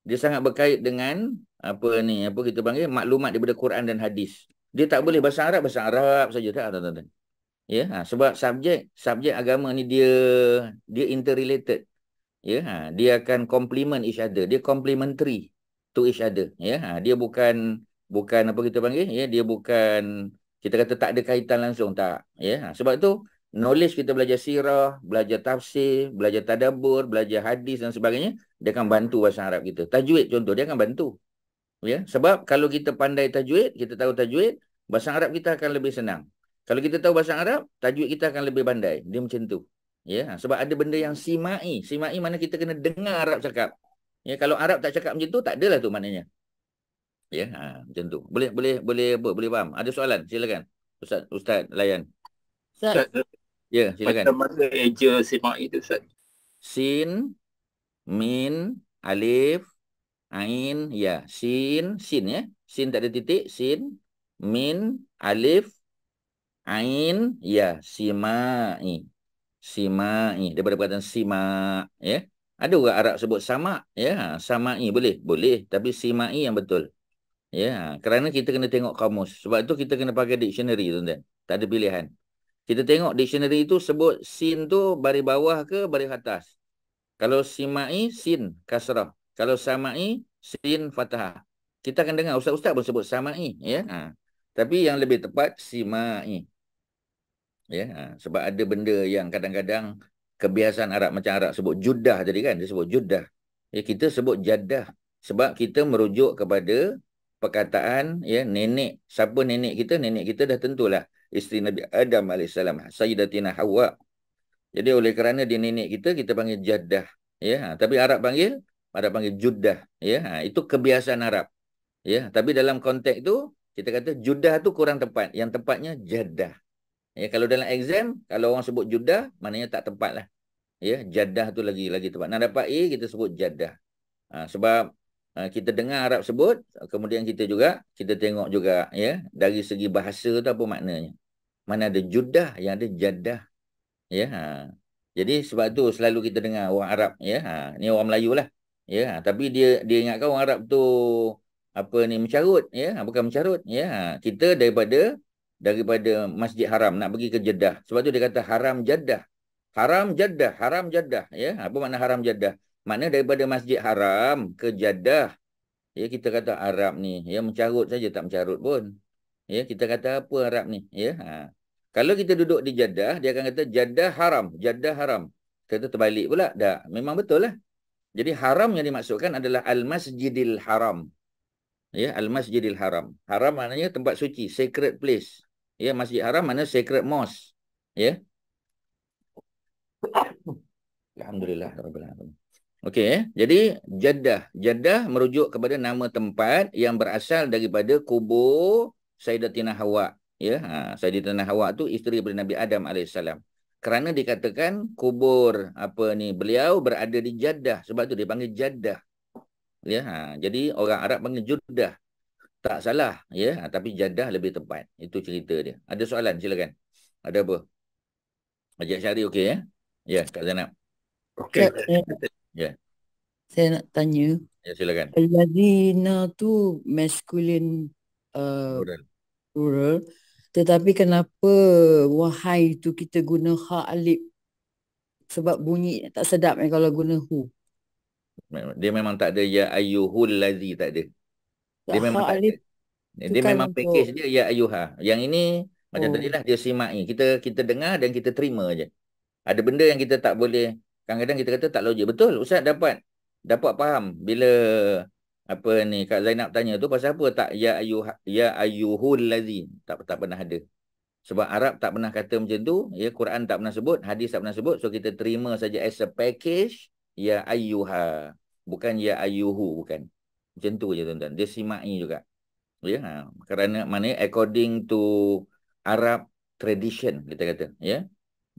Dia sangat berkait dengan apa kita panggil maklumat daripada Quran dan hadis. Dia tak boleh bahasa Arab saja tak, tuan-tuan. Ya, sebab subjek agama ni dia interrelated. Ya, dia akan complement each other. Dia complementary to each other. Ya, dia bukan apa kita panggil, ya, dia bukan kita kata tak ada kaitan langsung, tak. Ya, sebab tu knowledge kita belajar sirah, belajar tafsir, belajar tadabbur, belajar hadis dan sebagainya, dia akan bantu bahasa Arab kita. Tajwid contoh, dia akan bantu. Ya, sebab kalau kita pandai tajwid, kita tahu tajwid, bahasa Arab kita akan lebih senang. Kalau kita tahu bahasa Arab, tajwid kita akan lebih pandai. Dia macam tu. Ya, sebab ada benda yang simai. Simai mana kita kena dengar Arab cakap. Ya, kalau Arab tak cakap macam tu, tak adalah tu maknanya. Ya, macam tu. Boleh faham. Ada soalan? Silakan. Ustaz layan. Ustaz, Ya, silakan. Macam mana eja simak itu, Ustaz? Sin, min, alif, ain, ya. Sin ya. Sin tak ada titik. Sin, min, alif, ain, ya. Simai. Daripada perkataan simak, ya. Ada orang Arab sebut sama, ya. Samai boleh. Tapi simai yang betul. Ya, kerana kita kena tengok kamus. Sebab tu kita kena pakai dictionary, tuan-tuan. Tak ada pilihan. Kita tengok dictionary itu sebut sin tu baris bawah ke baris atas. Kalau simai, sin kasrah. Kalau samai, sin fathah. Kita akan dengar ustaz-ustaz pun sebut samai, ya. Tapi yang lebih tepat simai. Ya, sebab ada benda yang kadang-kadang kebiasaan Arab, macam Arab sebut judah tadi kan, dia sebut judah. Ya, kita sebut jadah sebab kita merujuk kepada perkataan, ya, nenek. Siapa nenek kita? Nenek kita dah tentulah isteri Nabi Adam alaihissalam, Sayyidatina Hawa. Jadi oleh kerana dia nenek kita panggil jadah. Ya, tapi Arab panggil judah. Ya, itu kebiasaan Arab. Ya, tapi dalam konteks tu kita kata judah tu kurang tepat. Yang tepatnya jadah. Ya, kalau dalam exam, kalau orang sebut judah, maknanya tak tepat lah. Ya, jadah tu lagi tepat. Nak dapat A, kita sebut jadah. Sebab kita dengar Arab sebut, kemudian kita tengok juga, ya, dari segi bahasa tu apa maknanya. Mana ada judah, yang ada jadah. Ya, jadi sebab tu selalu kita dengar orang Arab, ya, ni orang Melayu lah. Ya, tapi dia ingatkan orang Arab tu mencarut, ya, bukan mencarut, ya. Kita daripada Masjid Haram nak pergi ke Jeddah. Sebab tu dia kata haram Jeddah. Haram Jeddah, ya. Apa makna haram Jeddah? Makna daripada Masjid Haram ke Jeddah. Ya, kita kata Arab ni, ya, mencarut saja, tak mencarut pun. Ya, kita kata apa Arab ni, ya. Kalau kita duduk di Jeddah, dia akan kata Jeddah haram, Jeddah haram. Kita terbalik pula. Dah, memang betul lah. Jadi haram yang dimaksudkan adalah Al-Masjidil Haram. Ya, Al-Masjidil Haram. Haram maknanya tempat suci, sacred place. Ya, Masjid Haram maknanya sacred mosque. Ya. Alhamdulillah. Okey, jadi Jeddah. Jeddah merujuk kepada nama tempat yang berasal daripada kubur Sayyidatina Hawa. Ya, Sayyidatina Hawa tu isteri daripada Nabi Adam AS. Kerana dikatakan kubur beliau berada di Jeddah, sebab tu dia panggil Jeddah. Ya, jadi orang Arab panggil Jeddah. Tak salah, ya, tapi Jeddah lebih tepat. Itu cerita dia. Ada soalan, silakan. Ada apa? Haji Syari okey ya? Ya, Kak Zainab. Okey. Ya. Saya nak tanya. Ya, silakan. Alladzina tu masculine plural. Tetapi kenapa wahai tu kita guna ha alif? Sebab bunyi tak sedap kalau guna hu. Dia memang tak ada ya ayyuhul ladzi, tak ada. Dia memang tak ada. Dia kan memang package dia ya ayyuha. Yang ini macam tadilah dia simai. Kita dengar dan kita terima je. Ada benda yang kita tak boleh, kadang-kadang kita kata tak logik. Betul, Ustaz dapat faham bila Kak Zainab tanya tu pasal apa tak ya ayyuhul ladzi, tak pernah ada. Sebab Arab tak pernah kata macam tu, ya, Quran tak pernah sebut, hadis tak pernah sebut, so kita terima saja as a package ya ayyuha, bukan ya ayyuhu, bukan. Macam tu je tuan-tuan. Dia simai juga. Ya, kerana maknanya according to Arab tradition, kita kata, ya.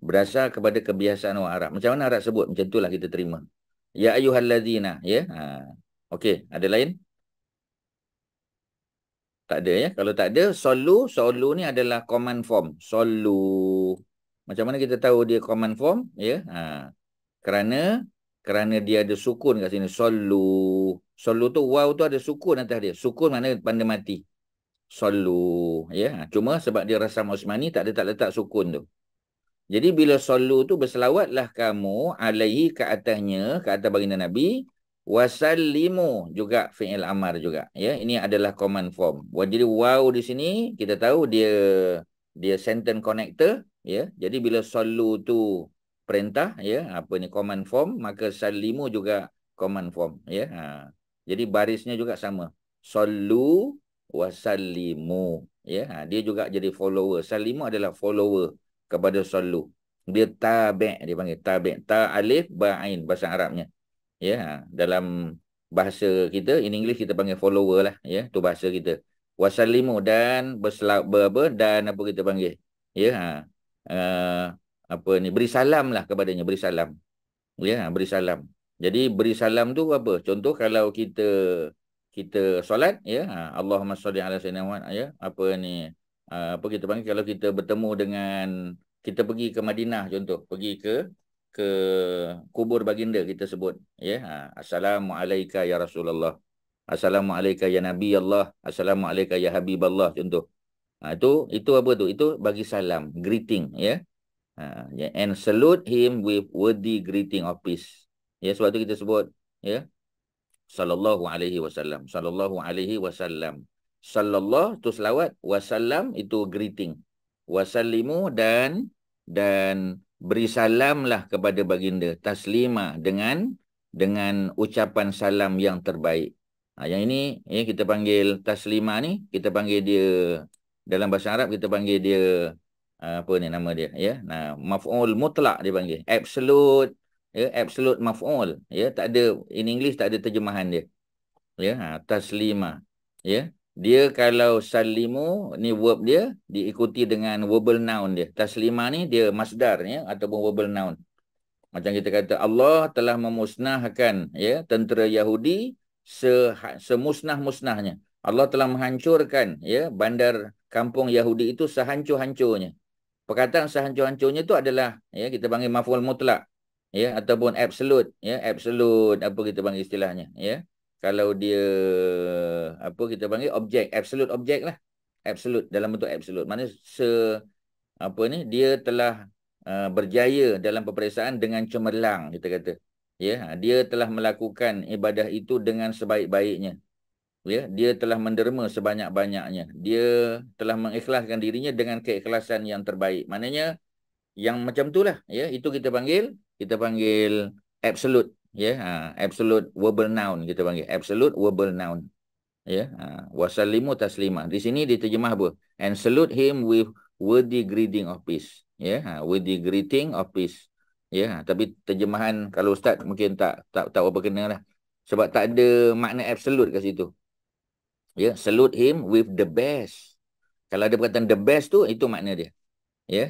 Berdasar kepada kebiasaan orang Arab. Macam mana Arab sebut, macam itulah kita terima. Ya ayyuhalladzina, ya. Okey, ada lain? Tak ada ya. Kalau tak ada, solu ni adalah command form. Solu. Macam mana kita tahu dia command form, ya? Kerana dia ada sukun kat sini. Solu. Solu tu waw tu ada sukun atas dia. Sukun makna benda mati. Solu, ya. Cuma sebab dia rasam Osmani tak letak sukun tu. Jadi bila solu tu berselawatlah kamu alaihi ke atasnya, ke atas baginda Nabi, wasallimu juga fi'il amar juga, ya. Ini adalah command form. Jadi waw di sini kita tahu dia sentence connector, ya. Jadi bila solu tu perintah, ya, command form, maka sallimu juga command form, ya. Jadi barisnya juga sama. Sallu wasallimu, ya. Dia juga jadi follower. Sallimu adalah follower kepada sallu. Dia tabi', dia panggil tabi'. Ta alif ba ain bahasa Arabnya. Ya, dalam bahasa kita in English kita panggil follower lah, ya. Tu bahasa kita. Wasallimu dan dan apa kita panggil? Ya, beri salam lah kepadanya, beri salam. Ya, beri salam. Jadi beri salam tu apa? Contoh kalau kita solat, ya, Allahumma shalli ala sayyidina Muhammad, ya, kita panggil kalau kita bertemu dengan, kita pergi ke Madinah contoh, pergi ke kubur baginda, kita sebut, ya, Assalamualaikum ya Rasulullah, Assalamualaikum ya Nabi Allah, Assalamualaikum ya Habib Allah, contoh. Itu apa tu? Itu bagi salam, greeting, ya. And salute him with worthy greeting of peace. Ya, sebab tu kita sebut, ya, sallallahu alaihi wasallam, sallallahu alaihi wasallam. Sallallahu tu selawat, wasallam itu greeting. Wasallimu dan beri salamlah kepada baginda, taslima dengan ucapan salam yang terbaik. Yang ini, ya, kita panggil taslima ni, kita panggil dia dalam bahasa Arab, kita panggil dia nama dia, ya. Maf'ul mutlak dia panggil. Absolute, ya, absolute maf'ul, ya, tak ada in English, tak ada terjemahan dia. Ya, taslima, ya. Dia kalau salimu ni verb dia diikuti dengan verbal noun dia. Taslima ni dia masdar, ya, ataupun verbal noun. Macam kita kata Allah telah memusnahkan, ya, tentera Yahudi semusnah-musnahnya. Allah telah menghancurkan, ya, bandar kampung Yahudi itu sehancur-hancurnya. Perkataan sehancur-hancurnya itu adalah, ya, kita panggil maf'ul mutlak, ya, ataupun absolute, ya, absolute apa kita panggil istilahnya, ya. Kalau dia kita panggil objek, absolute objek lah. Absolute, dalam bentuk absolute. Maknanya dia telah berjaya dalam peperiksaan dengan cemerlang, kita kata. Ya, dia telah melakukan ibadah itu dengan sebaik-baiknya. ya, dia telah menderma sebanyak-banyaknya. Dia telah mengikhlaskan dirinya dengan keikhlasan yang terbaik. Maknanya yang macam itulah, ya, itu kita panggil absolute, ya, absolute verbal noun kita panggil absolute verbal noun, ya. Wasallimu taslima. Di sini diterjemah apa? And salute him with worthy greeting of peace, ya. Worthy greeting of peace, ya. Tapi terjemahan kalau ustaz mungkin tak apa kena lah, sebab tak ada makna absolute kat situ, ya. Salute him with the best. Kalau ada perkataan the best tu, itu makna dia, ya.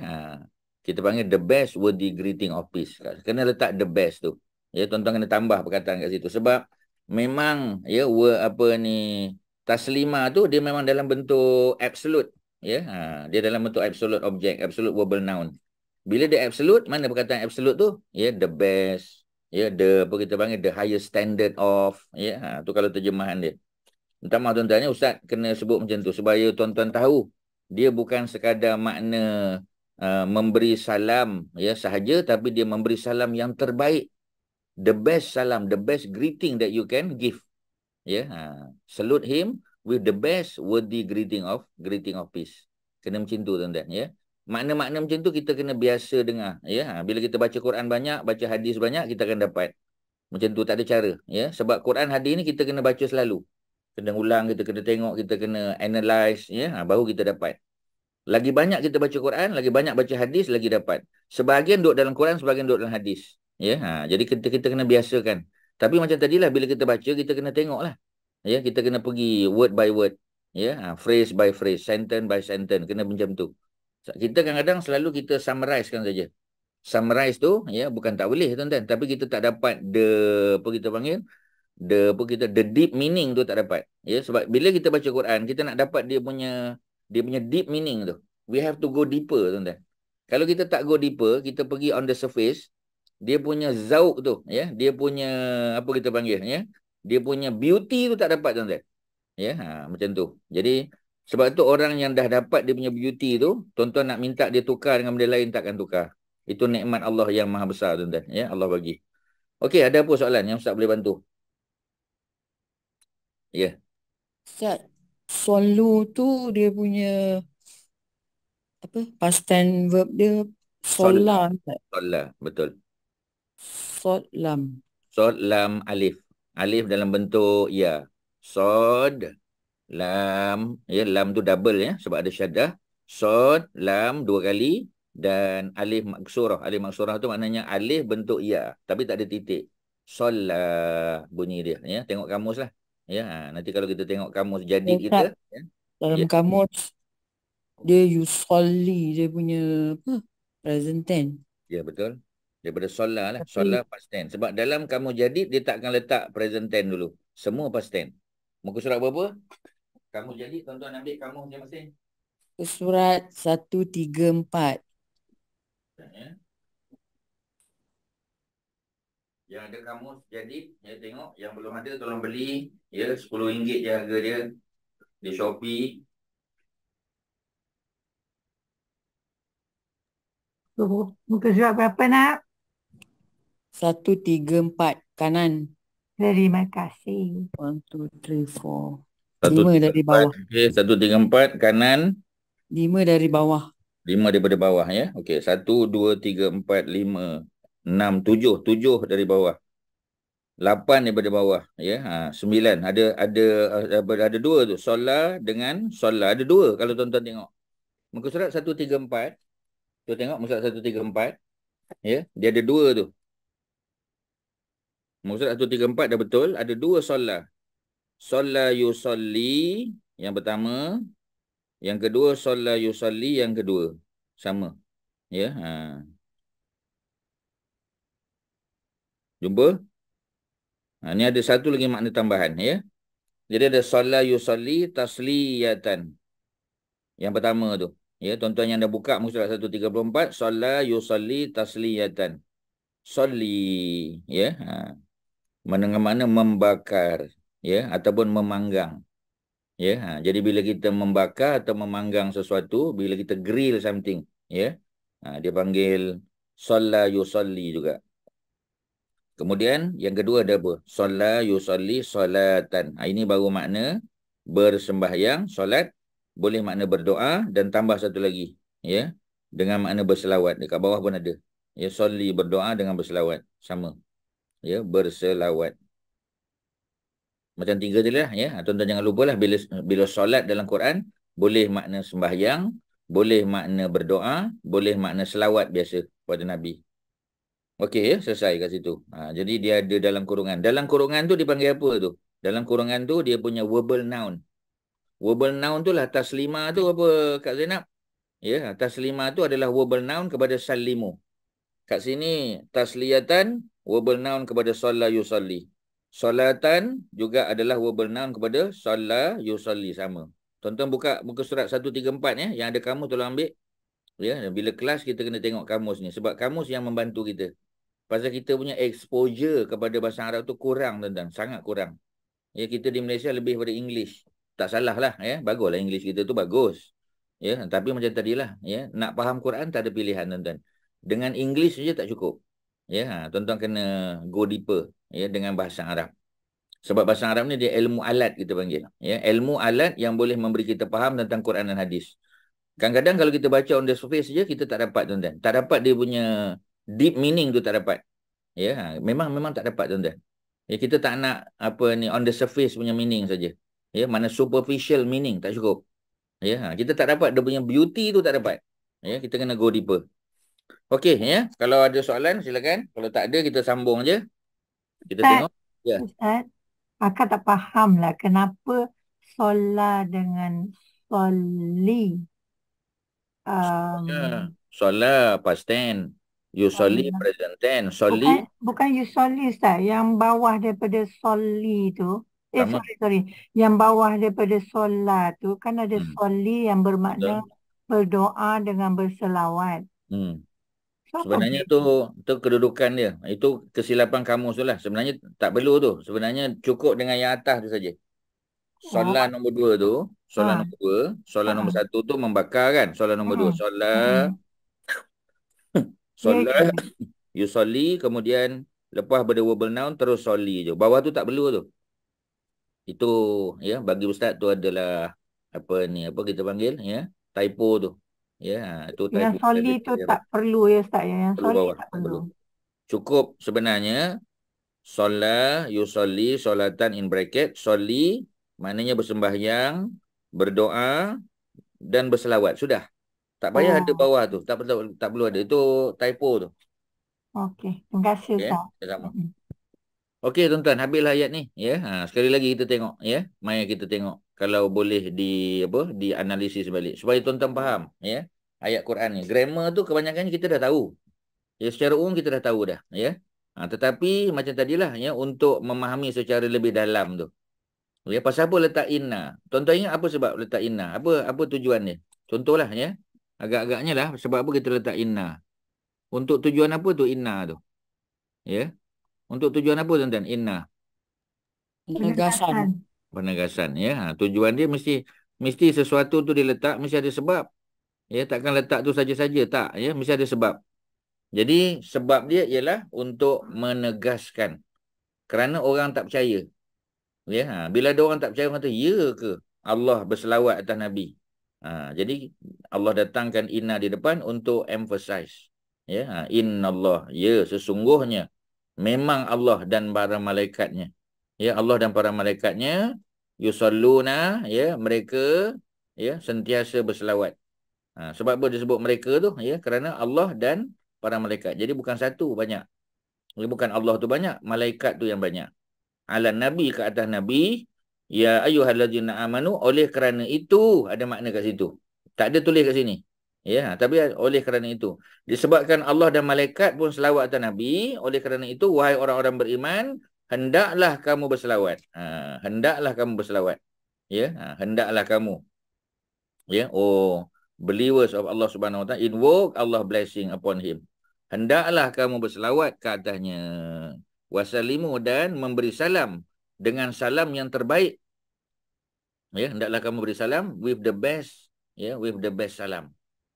Kita panggil the best worthy greeting of peace. Kena letak the best tu, ya. Tuan-tuan kena tambah perkataan kat situ, sebab memang, ya, taslima tu dia memang dalam bentuk absolute, ya. Dia dalam bentuk absolute object, absolute verbal noun. Bila dia absolute, mana perkataan absolute tu? Ya, the best, ya, apa kita panggil the highest standard of, ya. Tu kalau terjemahan dia. Minta maaf tuan-tuan, ustaz kena sebut macam tu supaya tuan-tuan tahu dia bukan sekadar makna memberi salam, ya, sahaja, tapi dia memberi salam yang terbaik, the best salam, the best greeting that you can give, ya. Salute him with the best worthy greeting of peace. Kena macam tu tuan-tuan, ya. Makna-makna macam tu kita kena biasa dengar, ya. Bila kita baca Quran banyak, baca hadis banyak, kita akan dapat macam tu. Tak ada cara, ya. Sebab Quran hadis ni kita kena baca selalu, kena ulang, kita kena tengok, kita kena analyse, ya. Baru kita dapat. Lagi banyak kita baca Quran, lagi banyak baca hadis, lagi dapat. Sebahagian duduk dalam Quran, sebahagian duduk dalam hadis, ya. Jadi kita kena biasakan. Tapi macam tadilah, bila kita baca, kita kena tengok lah, ya. Kita kena pergi word by word, ya. Phrase by phrase, sentence by sentence, kena macam tu. Kita kadang-kadang selalu kita summarizekan saja. Summarize tu, ya, bukan tak boleh tuan-tuan, tapi kita tak dapat apa kita panggil the deep meaning tu, tak dapat, ya. Sebab bila kita baca Quran, kita nak dapat dia punya deep meaning tu, we have to go deeper tuan-tuan. Kalau kita tak go deeper, kita pergi on the surface, dia punya zauq tu, ya, dia punya apa kita panggil, ya, dia punya beauty tu tak dapat tuan-tuan, ya. Macam tu. Jadi sebab tu orang yang dah dapat dia punya beauty tu, tuan-tuan nak minta dia tukar dengan benda lain, takkan tukar. Itu nikmat Allah yang maha besar tuan-tuan, ya, Allah bagi. Okey, ada apa soalan yang Ustaz boleh bantu? Ya. Ustaz, solu tu dia punya apa? Past tense verb dia sola, Ustaz. Solat, betul. Solam. Sod, lam, alif. Alif dalam bentuk ya. Sod, lam, ya, lam tu double, ya, sebab ada syaddah. Sod, lam 2 kali, dan alif maksurah. Alif maksurah tu maknanya alif bentuk ya, tapi tak ada titik. Solah bunyi dia, ya. Tengok kamus lah, ya. Nanti kalau kita tengok kamus jadid kita, ya. Dalam kamus dia yusolli, dia punya apa? Present tense. Ya, betul. Daripada solah lah. Solah past tense. Sebab dalam kamus jadid, dia tak akan letak present tense dulu. Semua past tense. Muka surat berapa? Kamus jadid, tuan-tuan ambil kamus masing-masing. Surat 134. Ya. Yang ada kamus jadid, ya, tengok. Yang belum ada, tolong beli. Ya, RM10 je harga dia. Di Shopee. Muka surat berapa nak? 134 kanan. Terima kasih. 1, 2, 3, 4. 5 dari bawah. Okey, 134 kanan. 5 dari bawah. 5 daripada bawah, ya. Okey, 1, 2, 3, 4, 5, 6, 7. 7 dari bawah. 8 daripada bawah, ya. 9. Ada 2 tu. Solah dengan solah. Ada 2 kalau tuan-tuan tengok. Muka surat 134. Tu tengok muka surat 134. Ya, dia ada 2 tu. Muka surat 134 dah betul. Ada 2 solah. Solah yusolli yang pertama. Yang kedua solah yusolli yang kedua. Sama. Ya. Jumpa? Ni ada satu lagi makna tambahan, ya. Jadi ada solah yusolli tasliyatan. Yang pertama tu. Ya, tuan-tuan yang dah buka muka surat 134, solah yusolli tasliyatan. Solli, ya. Mana-mana membakar, ya, ataupun memanggang. Ya, jadi bila kita membakar atau memanggang sesuatu, bila kita grill something, ya, dia panggil solah yusolli juga. Kemudian yang kedua ada apa? Solat yusolli solatan. Ini baru makna bersembahyang, solat, boleh makna berdoa dan tambah satu lagi, ya, dengan makna berselawat. Dekat bawah pun ada. Ya, solli berdoa dengan berselawat, sama. Ya, berselawat. Macam tiga je lah, ya. Tuan-tuan jangan lupalah bila solat dalam Quran boleh makna sembahyang, boleh makna berdoa, boleh makna selawat biasa pada Nabi. Okey, ya, selesai kat situ. Jadi dia ada dalam kurungan. Dalam kurungan tu dipanggil apa tu? Dalam kurungan tu dia punya verbal noun. Verbal noun tu lah taslimah tu apa Kak Zainab? Ya, taslimah tu adalah verbal noun kepada sallimu. Kat sini tasliyatan verbal noun kepada solla yusalli. Solatan juga adalah verbal noun kepada solla yusalli, sama. Tuan-tuan buka muka surat 134 ya, yang ada kamus tolong ambil. Ya, bila kelas kita kena tengok kamus ni sebab kamus yang membantu kita. Pasal kita punya exposure kepada bahasa Arab tu kurang, tuan-tuan. Sangat kurang. Ya, kita di Malaysia lebih pada English. Tak salah lah, ya. Baguslah English kita tu bagus. Ya, tapi macam tadilah, ya. Nak faham Quran tak ada pilihan, tuan-tuan. Dengan English saja tak cukup. Ya, tuan-tuan kena go deeper, ya, dengan bahasa Arab. Sebab bahasa Arab ni dia ilmu alat kita panggil. Ya, ilmu alat yang boleh memberi kita faham tentang Quran dan hadis. Kadang-kadang kalau kita baca on the surface saja kita tak dapat, tuan-tuan. Tak dapat dia punya deep meaning tu, tak dapat. Ya, memang tak dapat, tuan-tuan. Ya, kita tak nak apa ni on the surface punya meaning saja. Ya, mana superficial meaning tak cukup. Ya, kita tak dapat dia punya beauty tu, tak dapat. Ya, kita kena go deeper. Okey, ya. Kalau ada soalan silakan. Kalau tak ada kita sambung je. Kita Ustaz, tengok. Ya. Ustaz, akak tak faham lah kenapa solat dengan soli. Ya. Solat past tense. Yusolli present tense. Soli Bukan you soli, Ustaz. Yang bawah daripada soli tu. sama. Sorry. Yang bawah daripada solat tu kan ada soli yang bermakna Betul. berdoa dengan berselawat. So, Sebenarnya tu kedudukan dia. Itu kesilapan kamus tu lah. Sebenarnya tak perlu tu. Sebenarnya cukup dengan yang atas tu saja. Solat nombor 2 tu. Solat nombor 2. Solat nombor 1 tu membakar kan. Solat nombor 2. Solat. Solat. Yusolli. Kemudian lepas pada verbal noun terus soli je. Bawah tu tak perlu tu. Itu ya bagi ustaz tu adalah apa kita panggil ya, typo tu. Ya, itu typo. Yang soli tu tak perlu ya Ustaz. Yang Perlu soli bawah, tak perlu. Cukup sebenarnya solat, yusolli, solatan in bracket, soli maknanya bersembahyang, berdoa dan berselawat. Sudah. Tak payah ada bawah tu. Tak perlu ada. Itu typo tu. Okey. Terima kasih Ustaz. Sama. Okey tuan-tuan, habislah ayat ni ya. Sekali lagi kita tengok ya. Mari kita tengok kalau boleh dianalisis balik supaya tuan-tuan faham ya. Ayat Quran ni. Grammar tu kebanyakannya kita dah tahu. Ya, secara umum kita dah tahu dah ya. Tetapi macam tadilah ya, untuk memahami secara lebih dalam tu. Ya, pasal apa letak inna? Tuan-tuan ingat apa sebab letak inna? Apa tujuan dia? Contohlah ya. Agak-agaknya lah sebab apa kita letak inna? Untuk tujuan apa tu inna tu? Ya. Untuk tujuan apa tuan-tuan? Inna. Penegasan ya. Tujuan dia mesti sesuatu tu diletak mesti ada sebab. Ya, takkan letak tu saja-saja tak ya, mesti ada sebab. Jadi sebab dia ialah untuk menegaskan. Kerana orang tak percaya. Ya, bila ada orang tak percaya kata ya ke Allah berselawat atas Nabi. Jadi Allah datangkan inna di depan untuk emphasize. Ya, innallah, ya sesungguhnya memang Allah dan para malaikatnya. Ya, Allah dan para malaikatnya yusalluna, ya, mereka ya sentiasa berselawat. Sebab apa disebut mereka tu? Ya, kerana Allah dan para malaikat. Jadi bukan satu, banyak. Bukan Allah tu banyak, malaikat tu yang banyak. Ala Nabi, ke atas Nabi, ya ayyuhallazina amanu, oleh kerana itu, ada makna kat situ. Tak ada tulis kat sini. Ya, tapi oleh kerana itu. Disebabkan Allah dan malaikat pun selawat atas Nabi, oleh kerana itu, wahai orang-orang beriman, hendaklah kamu berselawat. Hendaklah kamu berselawat. Ya, hendaklah kamu. Ya, believers of Allah Subhanahu Wa Taala, invoke Allah blessing upon him. Hendaklah kamu berselawat ke atasnya. Wasalimu, dan memberi salam dengan salam yang terbaik. Ya, hendaklah kamu beri salam with the best, ya, with the best salam.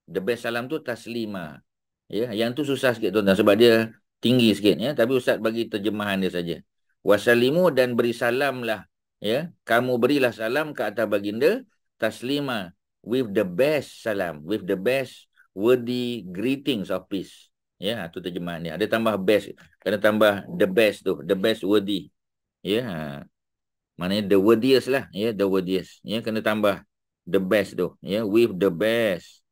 The best salam tu taslima. Ya, yang tu susah sikit tuan-tuan sebab dia tinggi sikit ya, tapi Ustaz bagi terjemahan dia saja. Wasalimu dan beri salamlah ya, kamu berilah salam ke atas baginda taslima with the best salam, with the best worthy greetings of peace. Ya, itu terjemahan dia. Ada tambah best, kena tambah the best tu, the best worthy. Ya, maknanya the worthiest lah ya, the worthiest. Ya, kena tambah the best tu ya, with the best.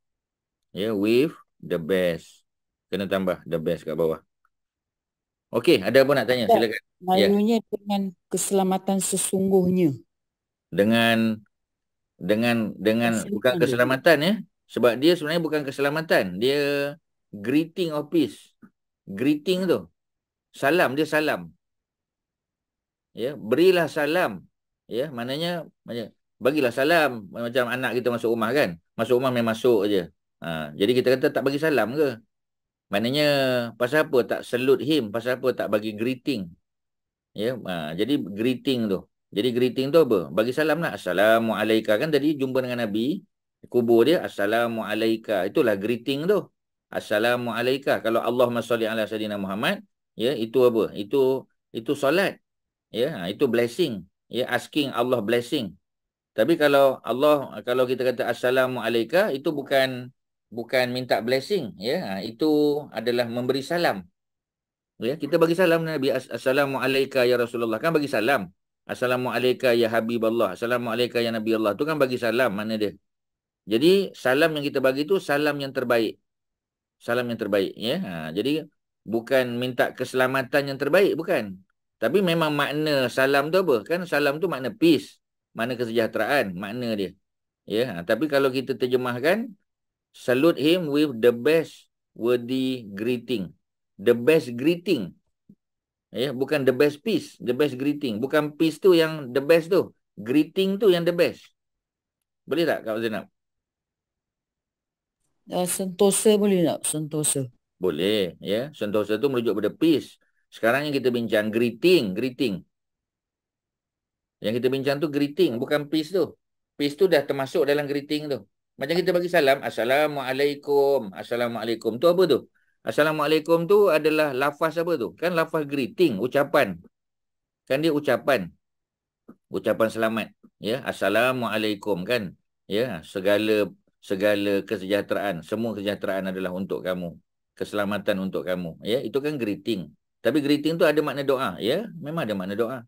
Ya, with the best. Kena tambah the best kat bawah. Okey, ada apa nak tanya? Tak, Silakan. Ya, Melayunya dengan keselamatan sesungguhnya. dengan bukan Keselamatan dia. keselamatan ya. Sebab dia sebenarnya bukan keselamatan, dia greeting of peace. Greeting tu. Salam, dia salam. Ya, berilah salam. Ya, maknanya bagilah salam macam anak kita masuk rumah kan. Masuk rumah memang masuk aje. Jadi kita kata tak bagi salam ke? Maknanya pasal apa tak salute him, pasal apa tak bagi greeting. Ya, jadi greeting tu. Jadi greeting tu apa? Bagi salam lah. Assalamualaikum. Kan tadi jumpa dengan Nabi, kubur dia, Assalamualaikum. Itulah greeting tu. Assalamualaikum. Kalau Allahumma salli ala sayyidina Muhammad, ya, itu apa? Itu solat. Ya, itu blessing. Ya, asking Allah blessing. Tapi kalau kita kata Assalamualaikum, itu bukan minta blessing. Ya, itu adalah memberi salam. Ya, kita bagi salam Nabi. Assalamualaikum ya Rasulullah. Kan bagi salam. Assalamualaikum ya Habiballah. Assalamualaikum ya Nabi Allah. Tu kan bagi salam. Mana dia? Jadi salam yang kita bagi tu salam yang terbaik. Salam yang terbaik. Ya. Jadi bukan minta keselamatan yang terbaik. Bukan. Tapi memang makna salam tu apa? Kan salam tu makna peace. Makna kesejahteraan. Makna dia. Ya. Tapi kalau kita terjemahkan, salute him with the best worthy greeting. The best greeting. Ya, bukan the best peace, the best greeting. Bukan peace tu yang the best tu. Greeting tu yang the best. Boleh tak Kak Zainab? Sentosa boleh tak? Sentosa. Boleh, ya. Sentosa tu merujuk pada peace. Sekarang yang kita bincang greeting. Yang kita bincang tu greeting, bukan peace tu. Peace tu dah termasuk dalam greeting tu. Macam kita bagi salam, Assalamualaikum. Assalamualaikum tu apa tu? Assalamualaikum tu adalah lafaz apa tu? Kan lafaz greeting, ucapan. Kan dia ucapan. Ucapan selamat. Ya, Assalamualaikum kan. Ya, segala kesejahteraan, semua kesejahteraan adalah untuk kamu. Keselamatan untuk kamu. Ya, itu kan greeting. Tapi greeting tu ada makna doa. Ya, memang ada makna doa.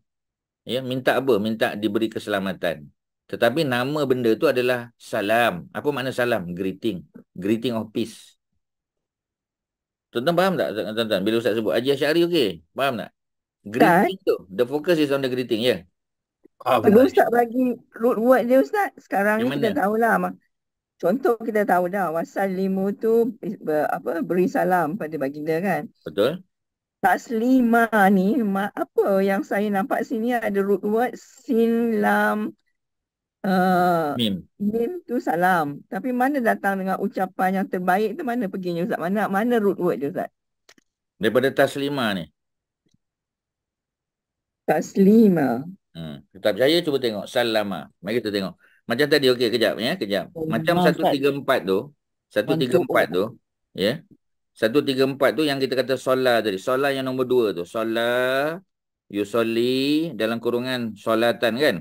Ya, minta apa? Minta diberi keselamatan. Tetapi nama benda tu adalah salam. Apa makna salam? Greeting. Greeting of peace. Tuan-tuan faham tak? Tuan-tuan, bila Ustaz sebut Haji Asy'ari, okey? Faham tak? Greeting tu. The focus is on the greeting, ya? Perlu Ustaz bagi root word dia Ustaz. Sekarang Yang ni kita mana? tahulah. Contoh kita tahu dah. Wasalimu tu beri salam pada baginda kan. Betul? Taslima ni apa yang saya nampak sini ada root word sin lam Mim. mim tu salam. Tapi mana datang dengan ucapan yang terbaik tu mana perginya Ustaz? Mana root word dia Ustaz? Daripada taslima ni. Taslima. Tak percaya, cuba tengok. Salama. Mari kita tengok. Macam tadi, okey, kejap ya, kejap. Macam 134 tu, 134 tu, ya. 134 tu yang kita kata solat tadi. Solat yang nombor 2 tu. Solat, yusolli, dalam kurungan solatan kan?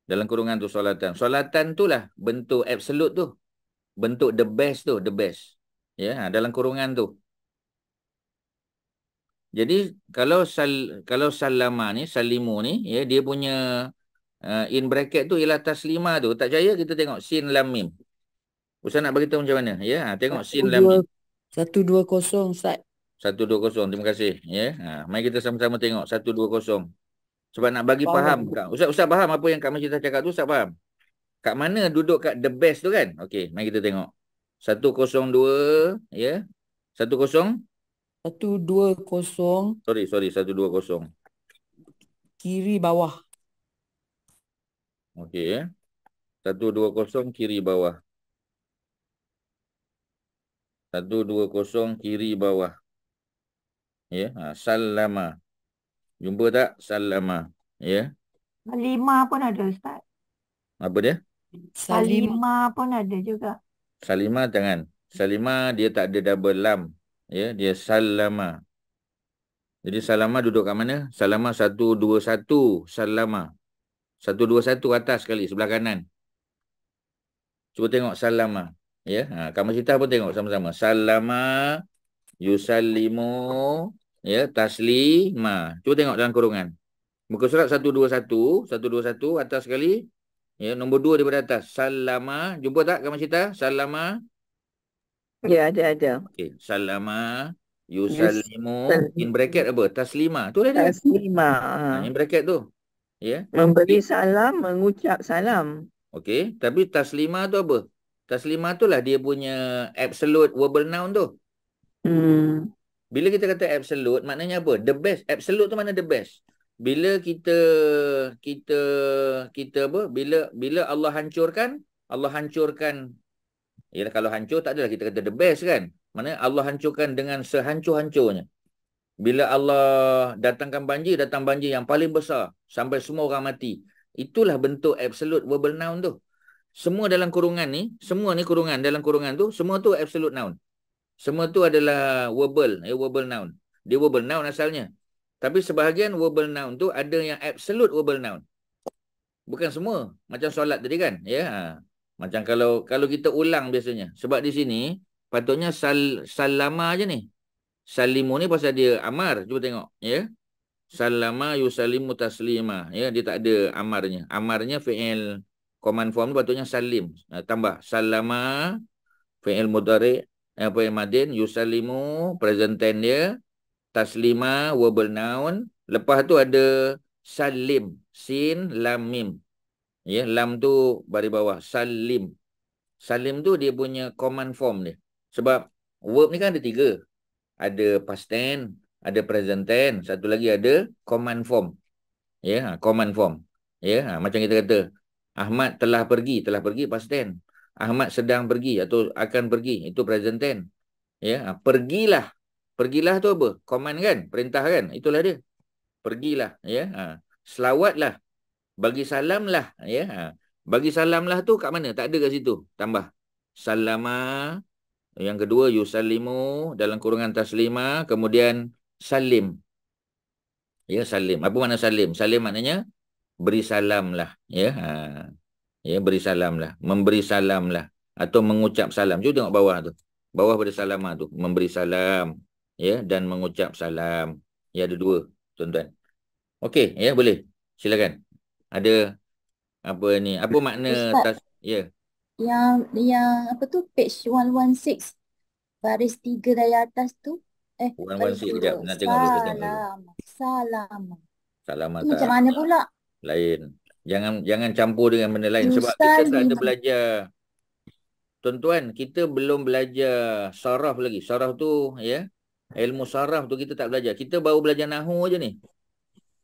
Dalam kurungan tu solatan. Solatan tu lah bentuk absolute tu. Bentuk the best tu, the best. Ya, dalam kurungan tu. Jadi kalau salama ni, salimu ni, ya, dia punya in bracket tu ialah taslima tu. Tak percaya kita tengok sin lam mim. Ustaz nak beritahu macam mana? Ya, tengok sin lam mim. 120 Ustaz. 120. Terima kasih, ya. Mari kita sama-sama tengok 120. Sebab nak bagi faham. Ustaz faham apa yang Kak Majida cakap tu? Ustaz faham? Kat mana duduk kat the best tu kan? Okey, mari kita tengok. 102, ya. 120. 120 Sorry, 120. kiri bawah. Okey, ya. 120 kiri bawah. 120 kiri bawah. Ya, salama. Jumpa tak? Salama. Ya. Salimah pun ada Ustaz. Apa dia? Salimah pun ada juga. Salimah jangan. Salimah dia tak ada double lam. Ya, dia salama. Jadi salama duduk kat mana? Salama 121. Salama 121 atas sekali sebelah kanan. Cuba tengok salama. Ya, kamu Sita pun tengok sama-sama. Salama yusallimu, ya, taslima. Cuba tengok dalam kurungan. Muka surat 121, 121 atas sekali. Ya, nombor 2 daripada atas. Salama, jumpa tak kamu Sita? Salama. Ya, ada. Okey, salama Yus yusallimu in bracket apa? Taslima. Tu lah dia. taslima. In bracket tu. Ya. Memberi salam, mengucap salam. Okey, tapi taslima tu apa? Taslima tu lah dia punya absolute verbal noun tu. Hmm. Bila kita kata absolute, maknanya apa? The best. Absolute tu mana the best? Bila kita apa? Bila Allah hancurkan, yalah, kalau hancur tak adalah kita kata the best kan? Maknanya Allah hancurkan dengan sehancur-hancurnya. Bila Allah datang banjir yang paling besar sampai semua orang mati. Itulah bentuk absolute verbal noun tu. Semua dalam kurungan ni, kurungan dalam kurungan tu, semua tu absolute noun. Semua tu adalah verbal noun. Dia verbal noun asalnya. Tapi sebahagian verbal noun tu ada yang absolute verbal noun. Bukan semua. Macam solat tadi kan? Ya. Macam kalau kita ulang biasanya. Sebab di sini patutnya salama je ni. Salimu ni pasal dia amar. Cuba tengok. Ya. Salama yusallimu taslima. Ya, dia tak ada amarnya. Amarnya fi'il command form tu patutnya salim. Tambah salama fi'il mudhari' fi'il madin yusallimu present tense dia. Taslima verbal noun. Lepas tu ada salim. Sin lam mim. Ya, lam tu baris bawah. Salim. Salim tu dia punya command form dia. Sebab verb ni kan ada 3. Ada past tense, ada present tense, satu lagi ada command form. Ya, command form. Ya, macam kita kata Ahmad telah pergi past tense. Ahmad sedang pergi atau akan pergi, itu present tense. Ya, pergilah. Pergilah tu apa? Command kan? Perintah kan? Itulah dia. Pergilah, ya. Selawatlah. Bagi salamlah, ya. Bagi salamlah tu kat mana? Tak ada kat situ. Tambah salama. Yang kedua yusallimu dalam kurungan taslima, kemudian salim. Ya, salim. Apa makna salim? Salim maknanya beri salam lah, ya. Ya, beri salam lah, memberi salam lah atau mengucap salam. Cuba tengok bawah tu. Bawah pada salama tu, memberi salam, ya, dan mengucap salam. Ya, ada 2, tuan-tuan. Okey, ya, boleh. Silakan. Ada apa ni? Apa makna Ustaz, ya, yang apa tu page 116 baris 3 dari atas tu baris 116 sekejap. 2 Nak tengok dulu, tengok dulu. salam Salama tu tak? macam mana pula? Lain. Jangan campur dengan benda lain sebab kita tak ada belajar. Tuan-tuan, kita belum belajar saraf lagi. Saraf tu, ya. Ilmu saraf tu kita tak belajar. Kita baru belajar nahu aja ni.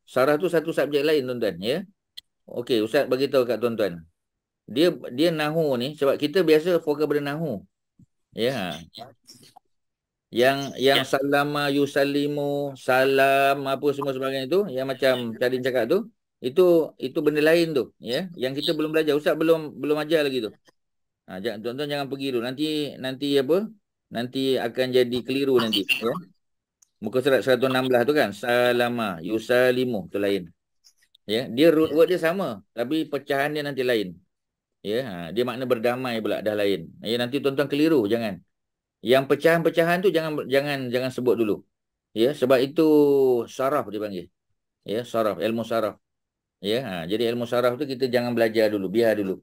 Saraf tu satu subjek lain, tuan-tuan, ya. Okey, Ustaz bagi tahu kat tuan-tuan. Dia nahu ni sebab kita biasa fokus pada nahu. Ya. Yang salama yusallimu, salam apa semua sebagainya tu, yang macam tadi cakap tu, itu benda lain tu, ya. Yang kita belum belajar. Ustaz belum ajar lagi tu. Tuan-tuan jangan pergi dulu. Nanti apa? Nanti akan jadi keliru nanti, ya. Muka surat 116 tu kan, salama yusallimu tu lain. Ya, dia root word dia sama, tapi pecahan dia nanti lain. Ya, dia makna berdamai pula dah lain. Ya, nanti tuan-tuan keliru, jangan. Yang pecahan-pecahan tu jangan sebut dulu. Ya, sebab itu saraf dipanggil. Ya, saraf, ilmu saraf. Ya, jadi ilmu saraf tu kita jangan belajar dulu, biar dulu.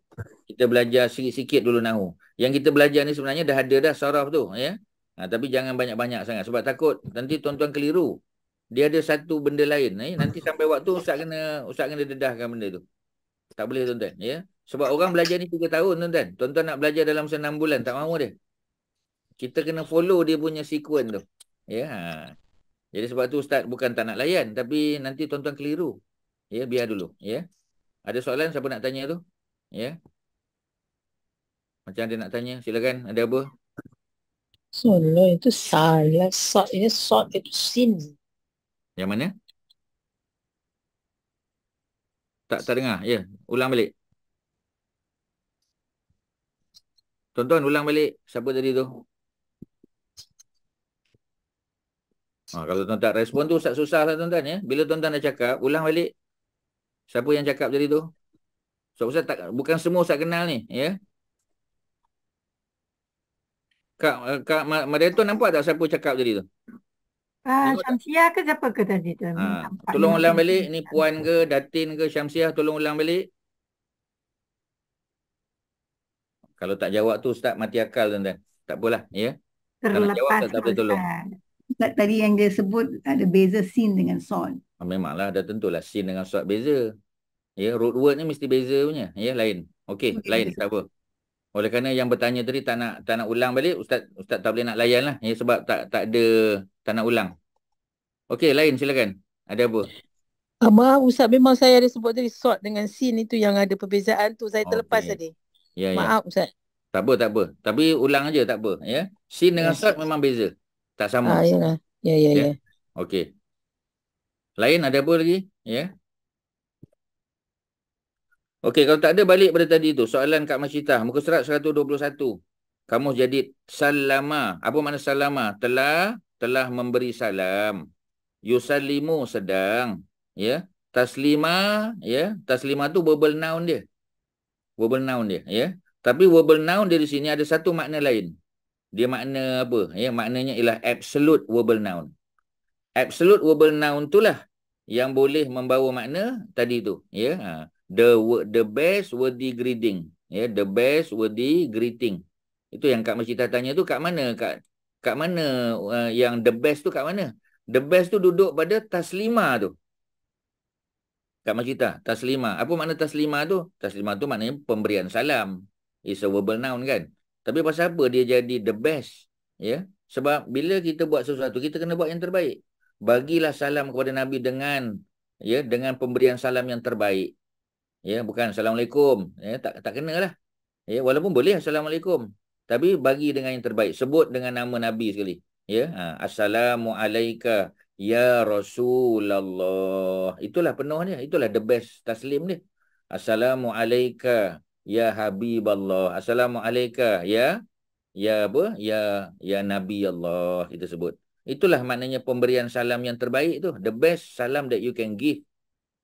Kita belajar sikit-sikit dulu nahu. Yang kita belajar ni sebenarnya dah ada dah saraf tu, ya. Tapi jangan banyak-banyak sangat sebab takut nanti tuan-tuan keliru. Dia ada satu benda lain, nanti sampai waktu Ustaz kena dedahkan benda tu. Tak boleh, tuan-tuan, ya. Sebab orang belajar ni 3 tahun, tuan-tuan. Tuan-tuan nak belajar dalam 6 bulan, tak mahu dia. Kita kena follow dia punya sequence tu. Ya. Jadi sebab tu Ustaz bukan tak nak layan, tapi nanti tuan-tuan keliru. Ya, biar dulu, ya. Ada soalan siapa nak tanya tu? Ya. Macam ada nak tanya, silakan. Ada apa? Salah itu salah. Sot itu sin. Yang mana? Tak dengar. Ya, ulang balik. Tuan-tuan ulang balik. Siapa tadi tu? Kalau tuan tak respon tu Ustaz susah lah tuan-tuan ya. Bila tuan-tuan dah cakap, ulang balik. Siapa yang cakap tadi tu? So, Ustaz tak, bukan semua Ustaz kenal ni ya. Kak Mariatul nampak tak siapa cakap tadi tu? Tengok tak? Syamsiah ke siapa ke tadi tu? Nampak Tolong dia ulang macam balik. Ni Puan ke, Datin ke, Syamsiah, tolong ulang balik. Kalau tak jawab tu Ustaz mati akal tuan-tuan. Tak apalah ya. Kalau jawab terlepas tak boleh tolong. Ustaz tadi yang dia sebut ada beza sin dengan son. Memanglah dah tentulah sin dengan sod beza. Ya, root word ni mesti beza punya. Ya, lain. Okey, lain tak apa. Oleh kerana yang bertanya tadi tak nak ulang balik, Ustaz tak boleh nak layan lah. Ya, sebab tak ada, tak nak ulang. Okey, lain silakan. Ada apa? Maaf Ustaz, memang saya ada sebut tadi sod dengan sin itu yang ada perbezaan tu. Saya terlepas Okey. tadi. Ya, ya. Maaf Ustaz. Tak apa. Tapi ulang aja tak apa. Ya. Sin dengan sod memang beza. Tak sama. Yalah. Ya. Okey. Lain ada apa lagi? Ya. Okey, kalau tak ada balik pada tadi tu. Soalan Kak Masyitah. Muka surat 121. Kamus jadid. Salama. Apa makna salama? Telah memberi salam. Yusallimu sedang. Ya. Taslima. Ya. Taslima tu verbal noun dia. Verbal noun dia. Ya. Tapi verbal noun dia di sini ada satu makna lain. Dia makna apa? Ya. Maknanya ialah absolute verbal noun. Absolute verbal noun itulah yang boleh membawa makna tadi tu. Ya. The best worthy greeting. Ya, the best worthy greeting. Itu yang Kak Masyitah tanya tu kat mana? Kat mana yang the best tu kat mana? The best tu duduk pada taslima tu. Kak Masyitah, taslima. Apa makna taslima tu? Taslima tu maknanya pemberian salam. It's a verbal noun kan? Tapi pasal apa dia jadi the best? Ya, sebab bila kita buat sesuatu, kita kena buat yang terbaik. Bagilah salam kepada Nabi dengan pemberian salam yang terbaik. Ya, bukan Assalamualaikum. Ya, tak kenalah. Ya, walaupun boleh Assalamualaikum. Tapi bagi dengan yang terbaik. Sebut dengan nama Nabi sekali. Ya, Assalamualaikum ya Rasulullah. Itulah penuh dia. Itulah the best taslim dia. Assalamualaikum ya Habiballah. Assalamualaikum ya apa? Ya Nabi Allah kita sebut. Itulah maknanya pemberian salam yang terbaik tu. The best salam that you can give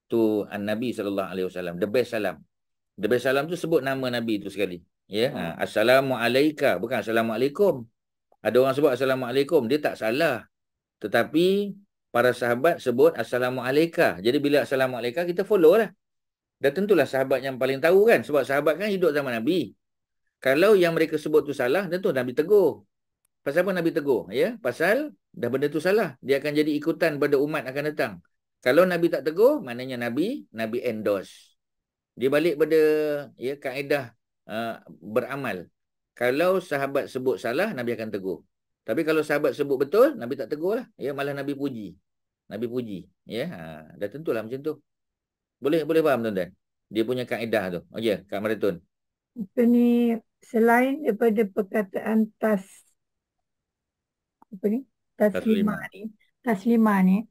to Nabi SAW. The best salam. The best salam tu sebut nama Nabi tu sekali. Ya. Assalamualaikum. Bukan Assalamualaikum. Ada orang sebut Assalamualaikum. Dia tak salah. Tetapi para sahabat sebut Assalamualaikum. Jadi bila Assalamualaikum kita follow lah. Dan tentulah sahabat yang paling tahu kan. Sebab sahabat kan hidup zaman Nabi. Kalau yang mereka sebut tu salah, tentu Nabi tegur. Pasal apa Nabi tegur? Ya. Pasal dah benda tu salah. Dia akan jadi ikutan pada umat akan datang. Kalau Nabi tak tegur, maknanya Nabi endorse. Dia balik pada kaedah beramal. Kalau sahabat sebut salah, Nabi akan tegur. Tapi kalau sahabat sebut betul, Nabi tak tegur lah. Ya, malah Nabi puji. Nabi puji. Ya, dah tentulah macam tu. Boleh faham tuan-tuan? Dia punya kaedah tu. Okey, Kak Maritun. Apa ni, selain daripada perkataan taslima ni,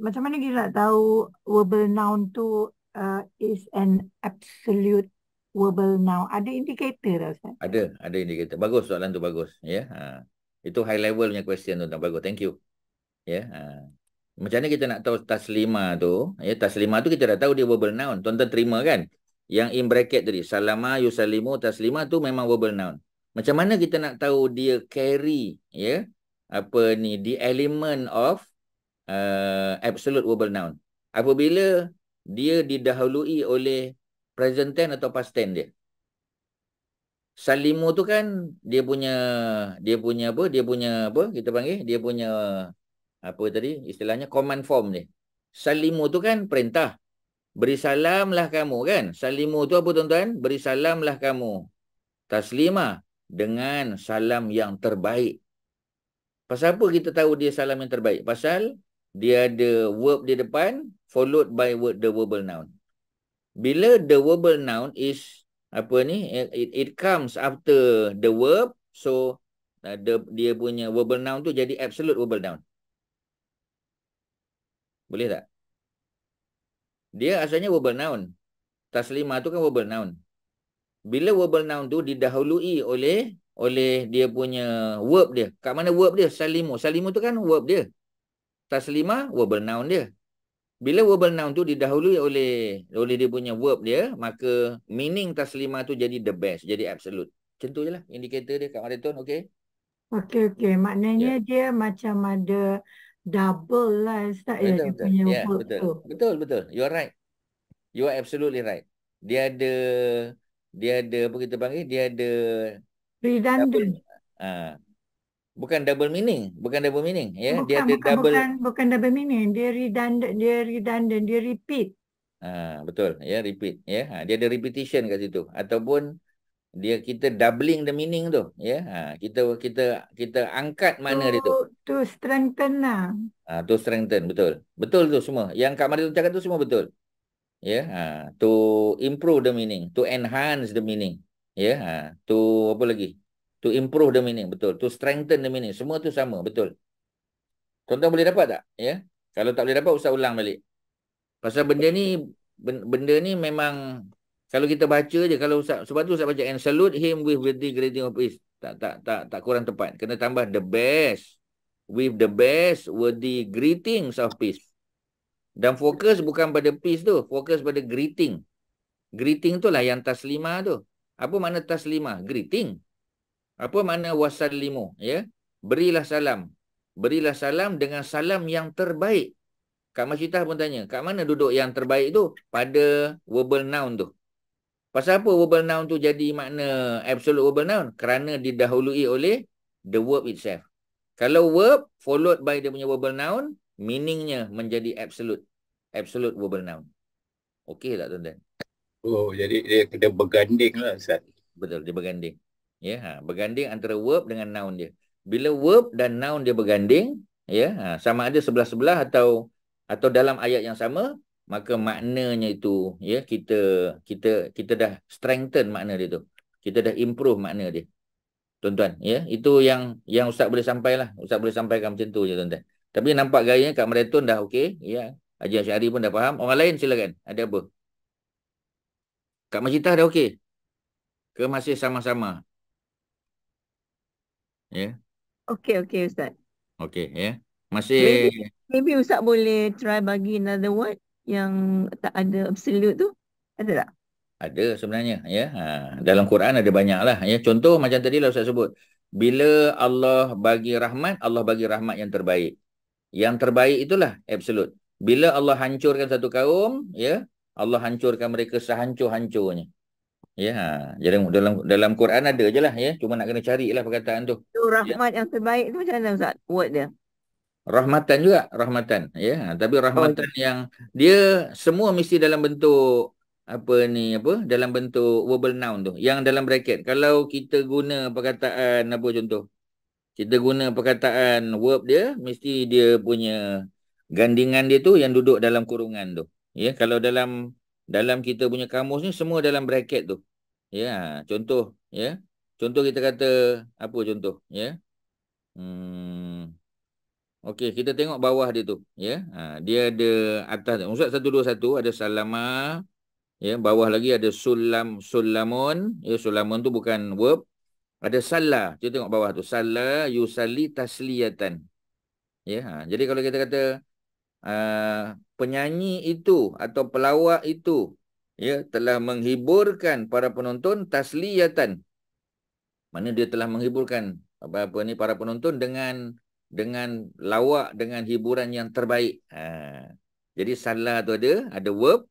macam mana kita nak tahu verbal noun tu is an absolute verbal noun? Ada indikator tak Ustaz? Ada indikator. Bagus soalan tu, bagus. Ya. Itu high level punya question tu. Bagus. Thank you. Ya. Macam mana kita nak tahu taslima tu? Ya, taslima tu kita dah tahu dia verbal noun. Tuan-tuan terima kan? Yang in bracket tadi, salama, yusallimu, taslima tu memang verbal noun. Macam mana kita nak tahu dia carry the element of absolute verbal noun? Apabila dia didahului oleh present tense atau past tense dia. Salimu tu kan dia punya kita panggil, dia punya apa tadi istilahnya command form dia. Salimu tu kan perintah. Beri salamlah kamu kan. Salimu tu apa tuan-tuan? Beri salamlah kamu. Taslima dengan salam yang terbaik. Pasal apa kita tahu dia salam yang terbaik? Pasal dia ada verb di depan followed by the verbal noun. Bila the verbal noun is it comes after the verb, so dia punya verbal noun tu jadi absolute verbal noun. Boleh tak? Dia asalnya verbal noun. Taslima tu kan verbal noun. Bila verbal noun tu didahului oleh dia punya verb dia. Kat mana verb dia? Salimu. Salimu tu kan verb dia. taslimah, verbal noun dia. Bila verbal noun tu didahului oleh dia punya verb dia, maka meaning taslimah tu jadi the best, jadi absolute. Macam tu je lah indikator dia kat maraton, okey? Okey. Maknanya dia macam ada double lah Ustaz ya dia Betul. punya Ya, work tu. betul. You are right. You are absolutely right. Dia ada apa kita panggil? Dia ada Redundant. bukan double meaning, ya. Dia ada double. Bukan double meaning. Dia redundant, dia repeat. Betul, ya, repeat, ya. Dia ada repetition kat situ ataupun kita doubling the meaning tu, ya. Kita angkat makna dia tu. To strengthen lah. To strengthen, betul. Betul tu semua. Yang Kak Maria tu cakap tu semua betul. Ya, to improve the meaning, to enhance the meaning. Ya, to apa lagi? To improve the meaning, betul. To strengthen the meaning. Semua tu sama, betul. Tuan-tuan boleh dapat tak? Ya. Kalau tak boleh dapat, usah ulang balik. Pasal benda ni memang kalau kita baca je, kalau sebab tu saya baca and salute him with the greeting of peace. Tak kurang tepat. Kena tambah the best, with the best worthy greetings of peace. Dan fokus bukan pada peace tu, fokus pada greeting. Greeting tu lah yang taslimah tu. Apa makna taslimah? Greeting. Apa makna wasallimu? Ya, berilah salam. Berilah salam dengan salam yang terbaik. Kak Masyitah pun tanya, kat mana duduk yang terbaik tu? Pada verbal noun tu. Pasal apa verbal noun tu jadi makna absolute verbal noun? Kerana didahului oleh the verb itself. Kalau verb followed by dia punya verbal noun, meaningnya menjadi absolute verbal noun. Okey tak tuan-tuan? Oh, jadi dia kena berganding lah Ustaz. Betul, dia berganding. Ya, berganding antara verb dengan noun dia. Bila verb dan noun dia berganding, ya, sama ada sebelah-sebelah atau dalam ayat yang sama, maka maknanya itu, ya, kita dah strengthen makna dia tu. Kita dah improve makna dia. Tuan-tuan, ya, itu yang Ustaz boleh sampaikan. Ustaz boleh sampaikan macam tu je tuan-tuan. Tapi nampak gayanya kat maraton dah okey, ya. Haji Asy'ari pun dah faham. Orang lain silakan. Ada apa? Kak Masyitah dah okey? Ke masih sama-sama? Ya. Okey Ustaz. Okey, ya. Masih Maybe Ustaz boleh try bagi another word yang tak ada absolute tu. Ada tak? ada sebenarnya, ya. Dalam Quran ada banyak lah, ya. Contoh macam tadi lah Ustaz sebut. Bila Allah bagi rahmat yang terbaik. Yang terbaik itulah absolute. Bila Allah hancurkan satu kaum, ya, Allah hancurkan mereka sehancur-hancurnya. Ya, jadi dalam Quran ada je lah, ya. Cuma nak kena carilah perkataan tu. So, rahmat yang terbaik tu macam mana Ustaz? Word dia. Rahmatan juga, rahmatan, ya. Tapi rahmatan yang dia semua mesti dalam bentuk dalam bentuk verbal noun tu. Yang dalam bracket. Kalau kita guna perkataan apa contoh? Kita guna perkataan verb dia, mesti dia punya gandingan dia tu yang duduk dalam kurungan tu. Ya, kalau dalam kita punya kamus ni semua dalam bracket tu. Ya, contoh, ya. Contoh kita kata apa contoh, ya. Okey, kita tengok bawah dia tu, ya. Dia ada atas Ustaz 121 ada salama, ya, bawah lagi ada sulamun, ya, sulamun tu bukan verb. Ada salla, kita tengok bawah tu, salla yusalli tasliyatan. Ya, jadi kalau kita kata penyanyi itu atau pelawak itu, ya, telah menghiburkan para penonton tasliyatan. Mana dia telah menghiburkan para penonton dengan lawak, dengan hiburan yang terbaik. Jadi salah tu ada verb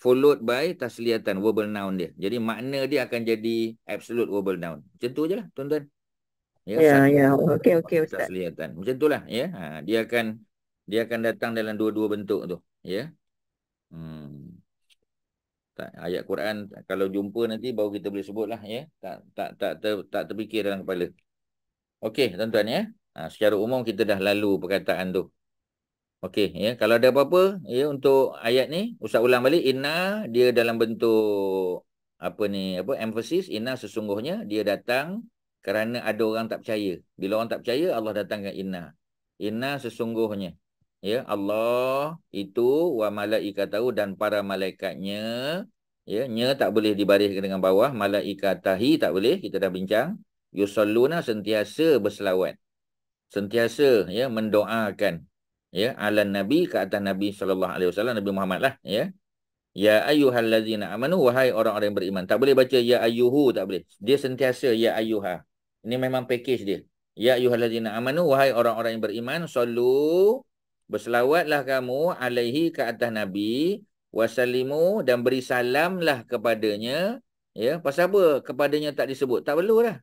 followed by tasliyatan, verbal noun dia. Jadi makna dia akan jadi absolute verbal noun. Macam tu je lah tuan-tuan. Ya. Okey Ustaz. Tasliyatan. Macam tu lah, ya. Dia akan datang dalam dua-dua bentuk tu, ya. Ayat Quran kalau jumpa nanti baru kita boleh sebut lah, ya. Tak terfikir dalam kepala. Okey tuan-tuan, ya. Secara umum kita dah lalu perkataan tu. Okey, ya. Kalau ada apa-apa, ya, untuk ayat ni Ustaz ulang balik. Inna dia dalam bentuk emphasis. Inna sesungguhnya dia datang kerana ada orang tak percaya. Bila orang tak percaya, Allah datangkan inna. Inna sesungguhnya, ya, Allah itu wa malaikatahu dan para malaikatnya, ya, nya tak boleh dibariskan dengan bawah, malaikatahi tak boleh, kita dah bincang. Yusalluna sentiasa berselawat. Sentiasa, ya, mendoakan. Ya, ala nabi ke atas Nabi sallallahu alaihi wasallam, Nabi Muhammad lah, ya. Ya ayyuhallazina amanu, wahai orang-orang yang beriman. Tak boleh baca ya ayyuhu, tak boleh. Dia sentiasa ya ayyuha. Ini memang package dia. Ya ayyuhallazina amanu, wahai orang-orang yang beriman, sallu, berselawatlah kamu alaihi ke atas Nabi, wasallimu, dan beri salamlah kepadanya. Ya, pasal apa kepadanya tak disebut? Tak perlu dah.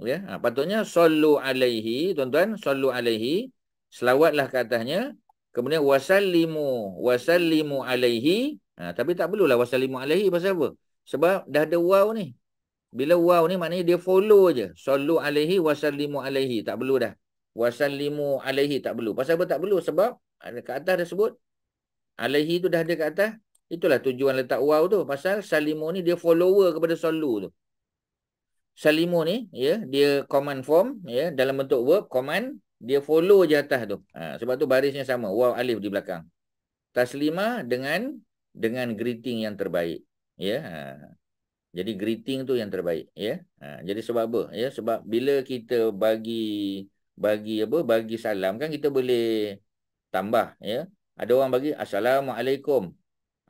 Ya, patutnya sallu alaihi, tuan-tuan, sallu alaihi, selawatlah ke atasnya. Kemudian wasallimu alaihi. Tapi tak perlulah wasallimu alaihi, pasal apa? Sebab dah ada waw ni. Bila waw ni maknanya dia follow je. Sallu alaihi wasallimu alaihi. Tak perlu dah. Wasallimu alaihi tak perlu. Pasal apa tak perlu? Sebab kat atas dah sebut. Alaihi tu dah ada kat atas. Itulah tujuan letak waw tu. Pasal salimu ni dia follower kepada sallu tu. Salimu ni, ya, dia command form, ya, dalam bentuk verb, command, dia follow je atas tu. Sebab tu barisnya sama. Waw alif di belakang. Taslimah dengan greeting yang terbaik. Ya. Jadi greeting tu yang terbaik. Ya. Jadi sebab apa? Ya, sebab bila kita bagi salam kan kita boleh tambah. Ya. Ada orang bagi Assalamualaikum.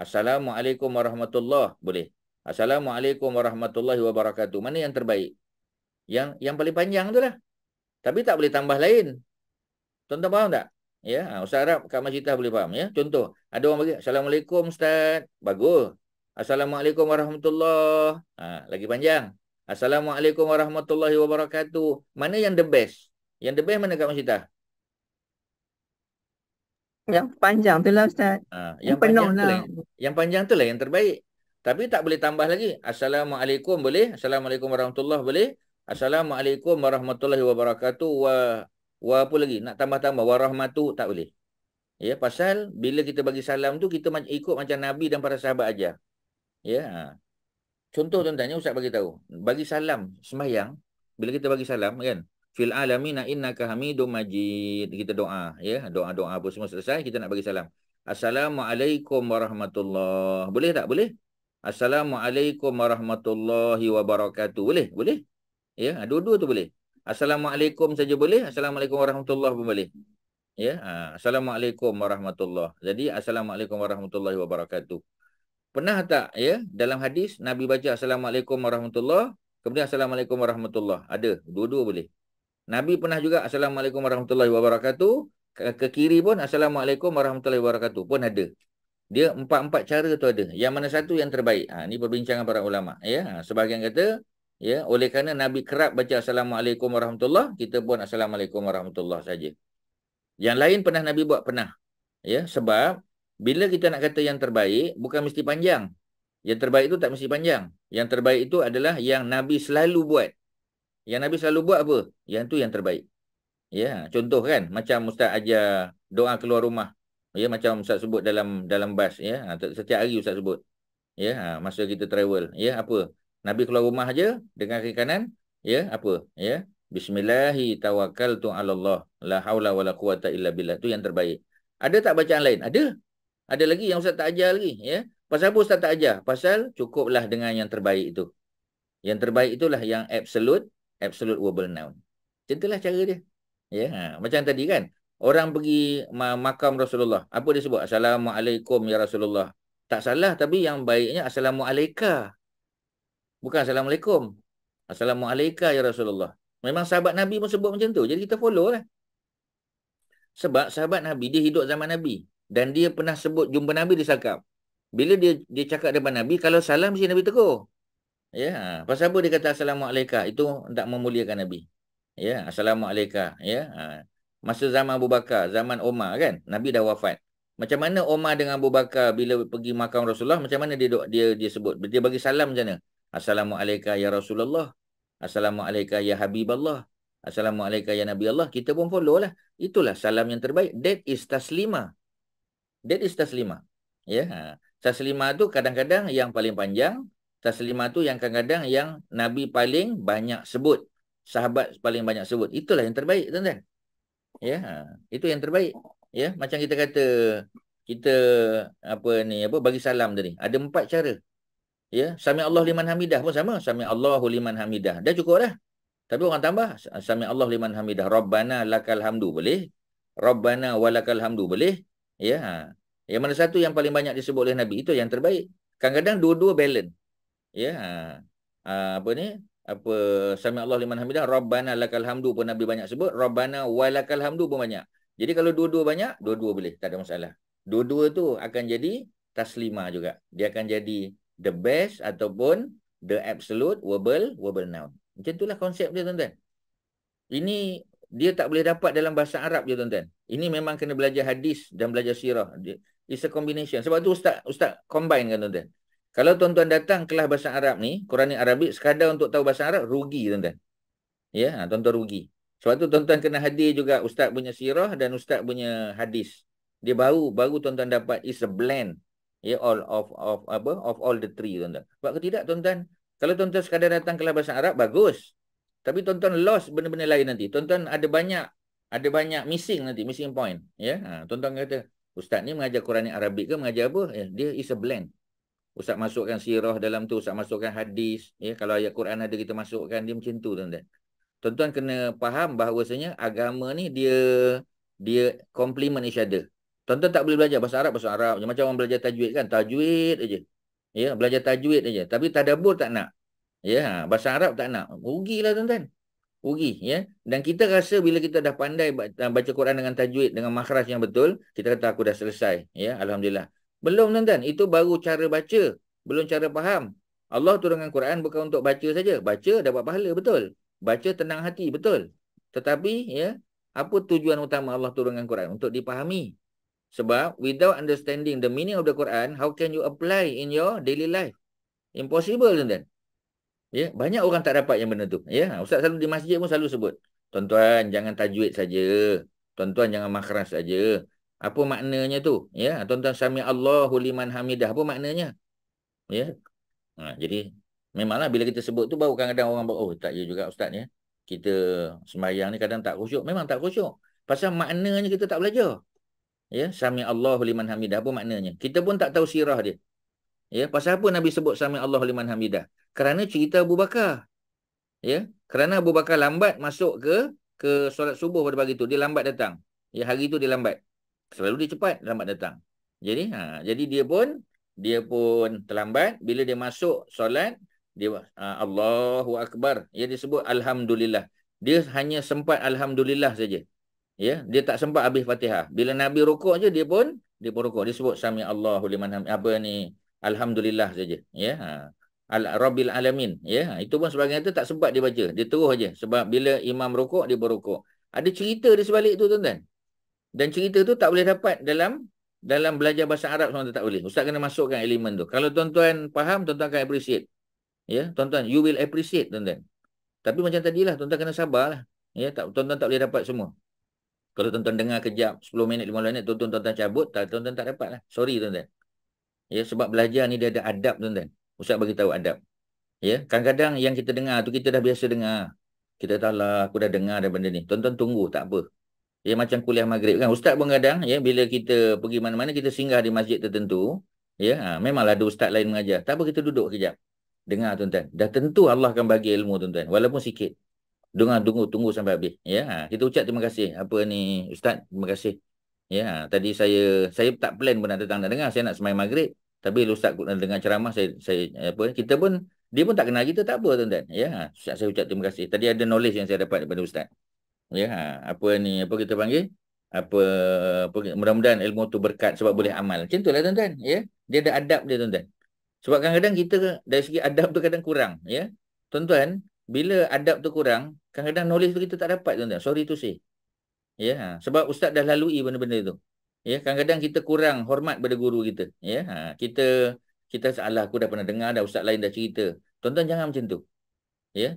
Assalamualaikum warahmatullahi, boleh. Assalamualaikum warahmatullahi wabarakatuh. Mana yang terbaik? Yang paling panjang tu lah. Tapi tak boleh tambah lain. Tuan-tuan faham tak? Ya, Ustaz Arab kat Masjidah boleh faham, ya. Contoh, ada orang bagi Assalamualaikum Ustaz. Bagus. Assalamualaikum warahmatullahi. Lagi panjang. Assalamualaikum warahmatullahi wabarakatuh. Mana yang the best? Yang the best mana kat Masjidah? Yang panjang tu lah Ustaz. Yang panjang tu lah. Yang panjang tu lah yang terbaik. Tapi tak boleh tambah lagi. Assalamualaikum boleh. Assalamualaikum warahmatullahi boleh. Assalamualaikum warahmatullahi wabarakatuh. Wa apa lagi? Nak tambah-tambah. Warahmatu tak boleh. Ya, pasal bila kita bagi salam tu, kita ikut macam Nabi dan para sahabat ajar. Ya. Contoh tuan-tuan, Ustaz bagi tahu. Bagi salam sembahyang, bila kita bagi salam kan, fil alamina innaka hamidum majid, kita doa, ya, doa-doa apa semua selesai, kita nak bagi salam. Assalamualaikum warahmatullahi. Boleh tak? Boleh. Assalamualaikum warahmatullahi wabarakatuh. Boleh? Boleh. Ya, dua-dua tu boleh. Assalamualaikum saja boleh, Assalamualaikum warahmatullahi pun boleh. Ya, Assalamualaikum warahmatullahi. Jadi Assalamualaikum warahmatullahi wabarakatuh. Pernah tak, ya, dalam hadis Nabi baca Assalamualaikum warahmatullahi, kemudian Assalamualaikum warahmatullahi? Ada, dua-dua boleh. Nabi pernah juga Assalamualaikum warahmatullahi wabarakatuh, ke kiri pun Assalamualaikum warahmatullahi wabarakatuh pun ada. Dia empat cara tu ada. Yang mana satu yang terbaik? Ini perbincangan para ulama. Ya, sebahagian kata, ya, oleh kerana Nabi kerap baca Assalamualaikum warahmatullahi, kita pun Assalamualaikum warahmatullahi saja. Yang lain pernah Nabi buat? Pernah. Ya, sebab bila kita nak kata yang terbaik, bukan mesti panjang. Yang terbaik itu tak mesti panjang. Yang terbaik itu adalah yang Nabi selalu buat. Yang Nabi selalu buat apa? Yang tu yang terbaik. Ya, contoh kan, macam Ustaz ajar doa keluar rumah. Ya, macam Ustaz sebut dalam bas, ya. Setiap hari Ustaz sebut. Ya, masa kita travel, ya, apa? Nabi keluar rumah aja dengan kaki kanan, ya, apa? Ya. Bismillahi tawakkaltu 'ala Allah, la haula wala quwata illa billah. Tu yang terbaik. Ada tak bacaan lain? Ada. Ada lagi yang Ustaz tak ajar lagi, ya. Pasal apa Ustaz tak ajar? Pasal cukuplah dengan yang terbaik itu. Yang terbaik itulah yang absolute verbal noun. Itulah cara dia. Ya, macam tadi kan. Orang pergi makam Rasulullah. Apa dia sebut? Assalamualaikum ya Rasulullah. Tak salah, tapi yang baiknya Assalamualaika. Bukan Assalamualaikum. Assalamualaika ya Rasulullah. Memang sahabat Nabi pun sebut macam tu. Jadi kita follow lah. Sebab sahabat Nabi, dia hidup zaman Nabi. Dan dia pernah sebut jumpa Nabi, dia cakap. Bila dia cakap depan Nabi, kalau salam mesti Nabi tegur. Ya, pasal apa dia kata Assalamualaika? Itu tak memuliakan Nabi. Ya, Assalamualaika. Ya, masa zaman Abu Bakar, zaman Umar kan, Nabi dah wafat. Macam mana Umar dengan Abu Bakar bila pergi makam Rasulullah, macam mana dia sebut? Dia bagi salam macam mana? Assalamualaikum ya Rasulullah. Assalamualaikum ya Habiballah. Assalamualaikum ya Nabi Allah. Kita pun follow lah. Itulah salam yang terbaik. That is taslimah. That is taslimah. Ya, taslimah tu kadang-kadang yang paling panjang. Taslimah tu yang kadang-kadang yang Nabi paling banyak sebut. Sahabat paling banyak sebut. Itulah yang terbaik, tuan-tuan. Ya, itu yang terbaik. Ya, macam kita kata kita bagi salam tadi. Ada 4 cara. Ya, Sami Allah liman hamidah pun sama. Sami Allahu liman hamidah. Dah cukup dah. Tapi orang tambah Sami Allah liman hamidah. Rabbana lakal hamdu boleh. Rabbana walakal hamdu, boleh? Ya. Yang mana satu yang paling banyak disebut oleh Nabi, itu yang terbaik. Kadang-kadang dua-dua balance. Ya. Apa ni? Apa sami Allah liman hamidah, Rabbana lakal hamdu pun Nabi banyak sebut, Rabbana walakal hamdu pun banyak. Jadi kalau dua-dua banyak, dua-dua boleh, tak ada masalah. Dua-dua tu akan jadi taslima juga. Dia akan jadi the best ataupun the absolute verbal noun. Macam itulah konsep dia, tuan-tuan. Ini dia tak boleh dapat dalam bahasa Arab je, tuan-tuan. Ini memang kena belajar hadis dan belajar sirah. It's a combination. Sebab tu Ustaz combine kan, tuan-tuan. Kalau tuan-tuan datang kelas bahasa Arab ni, Quranic Arabic, sekadar untuk tahu bahasa Arab, rugi, tuan-tuan. Ya, tuan-tuan rugi. Sebab tu tuan-tuan kena hadir juga Ustaz punya sirah dan Ustaz punya hadis. Dia baru tuan-tuan dapat, is a blend. Ya, all of all the three, tuan-tuan. Sebab ke tidak, tuan-tuan? Kalau tuan-tuan sekadar datang kelas bahasa Arab, bagus. Tapi tuan-tuan lost benda-benda lain nanti. Tuan-tuan ada banyak missing nanti, missing point. Ya, tuan-tuan kata, Ustaz ni mengajar Quranic Arabic ke mengajar apa? Dia is a blend. Ustaz masukkan sirah dalam tu, Ustaz masukkan hadis. Ya, kalau ayat Quran ada kita masukkan, dia macam tu, tuan-tuan. Tuan-tuan kena faham bahawasanya agama ni dia complement each other. Tuan-tuan tak boleh belajar bahasa Arab. Macam orang belajar tajwid kan, tajwid aja. Ya, belajar tajwid aja. Tapi tadabbur tak nak. Ya, bahasa Arab tak nak. Rugilah, tuan-tuan. Rugi, ya. Dan kita rasa bila kita dah pandai baca Quran dengan tajwid, dengan makhraj yang betul, kita kata aku dah selesai. Ya, alhamdulillah. Belum, tuan-tuan. Itu baru cara baca, belum cara faham. Allah turunkan Quran bukan untuk baca saja. Baca dapat pahala, betul. Baca tenang hati, betul. Tetapi, ya, apa tujuan utama Allah turunkan Quran? Untuk dipahami. Sebab without understanding the meaning of the Quran, how can you apply in your daily life? Impossible, tuan-tuan. Ya, banyak orang tak dapat yang benda tu. Ya, Ustaz selalu di masjid pun selalu sebut, tuan-tuan jangan tajwid saja. Tuan-tuan jangan makhraj saja. Apa maknanya tu? Ya, tuan-tuan sami Allahu liman hamidah. Apa maknanya? Ya. Jadi memanglah bila kita sebut tu baru kadang-kadang orang oh tak ya juga Ustaz ya. Kita sembahyang ni kadang tak khusyuk. Memang tak khusyuk. Pasal maknanya kita tak belajar. Ya, sami Allahu liman hamidah. Apa maknanya? Kita pun tak tahu sirah dia. Ya, pasal apa Nabi sebut sami Allahu liman hamidah? Kerana cerita Abu Bakar. Ya, kerana Abu Bakar lambat masuk ke solat subuh pada pagi tu, dia lambat datang. Ya, hari tu dia lambat. Selalu dia cepat lambat datang. Jadi jadi dia pun terlambat. Bila dia masuk solat, dia Allahu Akbar. Ya, dia sebut alhamdulillah. Dia hanya sempat alhamdulillah saja. Ya, dia tak sempat habis Fatihah. Bila Nabi rukuk je dia pun rukuk. Dia sebut sami Allahu liman alhamdulillah saja. Ya. Rabbil alamin. Ya, itu pun sebagian itu tak sempat dia baca. Dia terus aja sebab bila imam rukuk dia berrukuk. Ada cerita di sebalik tu, tuan-tuan. Dan cerita tu tak boleh dapat dalam belajar bahasa Arab, tuan-tuan tak boleh. Ustaz kena masukkan elemen tu. Kalau tuan-tuan faham, tuan-tuan akan appreciate. Ya, tuan-tuan, you will appreciate, tuan-tuan. Tapi macam tadilah, tuan-tuan kena sabarlah. Ya, tuan-tuan tak boleh dapat semua. Kalau tuan-tuan dengar kejap 10 minit, 15 minit, tuan-tuan cabut, tuan-tuan tak dapat lah. Sorry, tuan-tuan. Ya, sebab belajar ni dia ada adab, tuan-tuan. Ustaz bagi tahu adab. Ya, kadang-kadang yang kita dengar tu kita dah biasa dengar. Kita tahu lah, aku dah dengar dah benda ni. Tuan-tuan tunggu, tak apa. Ya, macam kuliah maghrib kan. Ustaz pun kadang, ya, bila kita pergi mana-mana, kita singgah di masjid tertentu. Ya, memanglah ada ustaz lain mengajar. Tak apa, kita duduk kejap. Dengar, tuan-tuan. Dah tentu Allah akan bagi ilmu, tuan-tuan. Walaupun sikit. Dengar, tunggu sampai habis. Ya, kita ucap terima kasih. Apa ni, Ustaz, terima kasih. Ya, tadi saya tak plan pun nak datang nak dengar. Saya nak sembahyang maghrib. Tapi Ustaz dengar ceramah, dia pun tak kenal kita, tak apa, tuan-tuan. Ya, Ustaz, saya ucap terima kasih. Tadi ada knowledge yang saya dapat daripada Ustaz. Ya, apa kita panggil? Mudah-mudahan ilmu tu berkat sebab boleh amal. Macam itulah, tuan-tuan. Ya, dia ada adab dia, tuan-tuan. Sebab kadang-kadang kita dari segi adab tu kadang kurang. Ya, tuan-tuan, bila adab tu kurang, kadang-kadang knowledge tu kita tak dapat, tuan-tuan. Sorry to say. Ya, sebab Ustaz dah lalui benda-benda tu. Ya, kadang-kadang kita kurang hormat pada guru kita. Ya, kita salah, aku dah pernah dengar dah, ustaz lain dah cerita. Tuan-tuan jangan macam tu. Ya.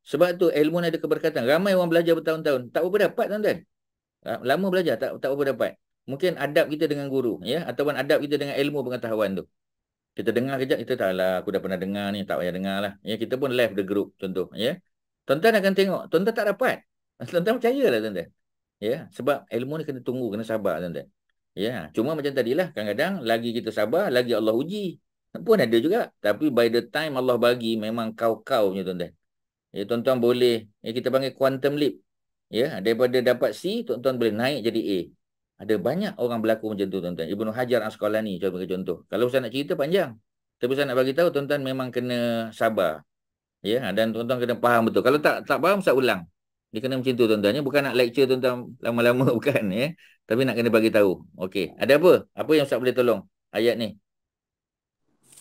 Sebab tu ilmu ni ada keberkatan. Ramai orang belajar bertahun-tahun, tak berapa dapat, tuan-tuan. Lama belajar tak berapa dapat. Mungkin adab kita dengan guru, ya, ataupun adab kita dengan ilmu pengetahuan tu. Kita dengar kejap, kita tak lah, aku dah pernah dengar ni, tak payah dengar lah. Ya, kita pun left the group, contoh. Ya. Tuan-tuan akan tengok, tuan-tuan tak dapat. Tuan-tuan percayalah, tuan-tuan. Ya, sebab ilmu ni kena tunggu, kena sabar, tuan-tuan. Ya, cuma macam tadilah, kadang-kadang lagi kita sabar, lagi Allah uji. Pun ada juga. Tapi by the time Allah bagi, memang kau-kau punya, tuan-tuan. Ya, tuan-tuan boleh, kita panggil quantum leap. Ya, daripada dapat C, tuan-tuan boleh naik jadi A. Ada banyak orang berlaku macam tu, tuan-tuan. Ibnu Hajar Asqalani sebagai contoh. Kalau saya nak cerita panjang. Tapi saya nak bagi tahu tuan-tuan memang kena sabar. Ya, dan tuan-tuan kena faham betul. Kalau tak faham, saya ulang. Dia kena macam tu, tuan-tuan. Bukan nak lecture tuan-tuan lama-lama, bukan. Ya. Tapi nak kena bagi tahu. Okey. Ada apa? Apa yang Ustaz boleh tolong? Ayat ni.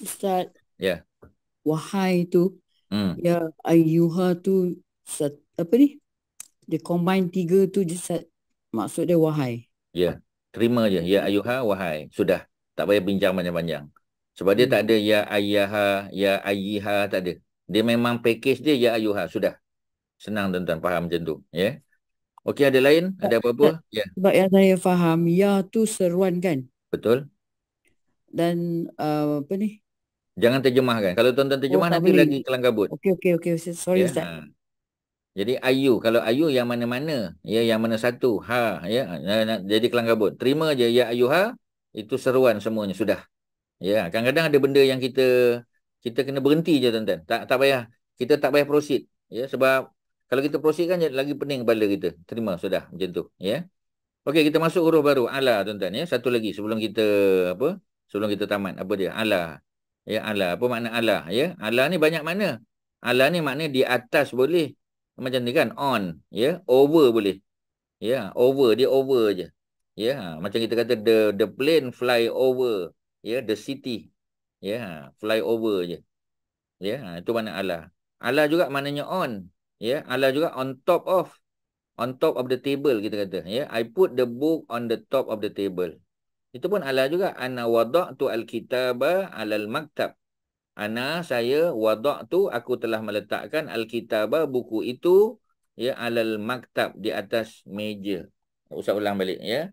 Ustaz, Ya. wahai tu, Hmm. ya ayyuha tu, apa ni? Dia combine 3 tu, maksud dia wahai. Ya. Terima je. Ya ayuha, wahai. Sudah. Tak payah bincang panjang-panjang. Sebab dia tak ada ya ayyaha, ya ayyiha, tak ada. Dia memang package dia ya ayuha. Sudah. Senang tuan-tuan faham macam tu. Ya. Okey, ada lain? Ada apa-apa? Ya. Sebab yang saya faham, ya tu seruan kan? Betul. Dan apa ni? Jangan terjemahkan. Kalau tuan-tuan terjemah tak nanti boleh. lagi kelangkabut. Okey. Sorry, Ya. Ustaz. Jadi ayu, kalau ayu yang mana-mana, ya yang mana satu, ha, ya, jadi kelangkabut. Terima je ya ayuha, itu seruan semuanya sudah. Ya, kadang-kadang ada benda yang kita kena berhenti je tuan-tuan. Tak payah, kita tak payah proceed. Ya, sebab kalau kita proceed kan lagi pening kepala kita. Terima sudah macam tu, ya. Okey, kita masuk huruf baru ala tuan-tuan, ya. Satu lagi sebelum kita tamat, apa dia? Ala. Ya, ala. Apa makna ala, ya? Ala ni banyak makna. Ala ni makna di atas boleh. Macam ni kan, on, ya, over boleh. Ya, over, dia over je. Ya, macam kita kata the plane fly over, ya, the city. Ya, fly over je. Ya, itu makna ala. Ala juga maknanya on. Ya, ala juga on top of the table kita kata. Ya, I put the book on the top of the table. Itu pun ala juga. Ana wada'tu al-kitaba 'alal maktab. Ana, saya, wada'tu, aku telah meletakkan al-kitaba, buku itu, ya, 'alal maktab, di atas meja. Usah ulang balik, ya.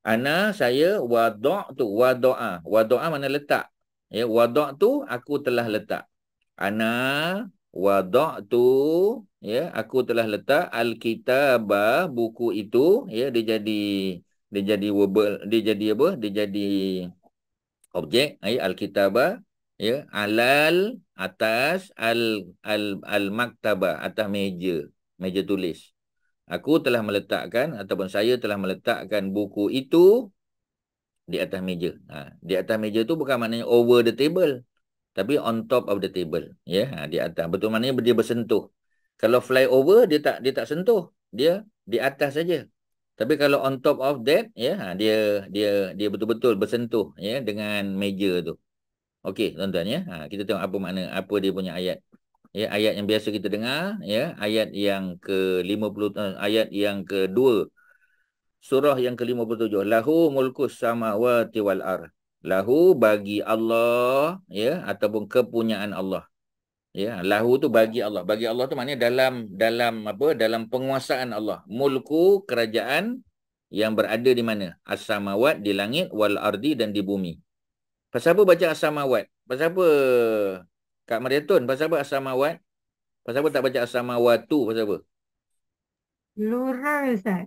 Ana, saya, wada'tu, wada'a mana letak. Ya, wada'tu, aku telah letak. Ana wada'tu, ya, aku telah letak al-kitaba, buku itu, ya, dia jadi verbal, dia jadi apa? Dia jadi objek, ya, al-kitaba, ya, alal, atas, al-maktaba, atas meja tulis. Aku telah meletakkan ataupun saya telah meletakkan buku itu di atas meja. Di atas meja tu bukan maknanya over the table, tapi on top of the table, ya, di atas. Betul maknanya dia bersentuh. Kalau fly over dia tak sentuh, dia di atas saja. Tapi kalau on top of that, ya, dia betul-betul bersentuh, ya, dengan meja tu. Okey, tuan-tuan, ya. Kita tengok apa makna, apa dia punya ayat. Ya, ayat yang biasa kita dengar, ya, ayat yang ke-50, ayat yang kedua. Surah yang ke-57. Lahu mulkus samawati wal ard. Lahu, bagi Allah, ya, ataupun kepunyaan Allah. Ya, lahu tu bagi Allah. Bagi Allah tu maknanya dalam penguasaan Allah. Mulku, kerajaan yang berada di mana? As-samawat, di langit, wal ardi, dan di bumi. Pasal apa baca as-samawat? Pasal apa Kak Mariatun? Pasal apa as-samawat? Pasal apa tak baca as-samawatu? Pasal apa? Plural, Ustaz.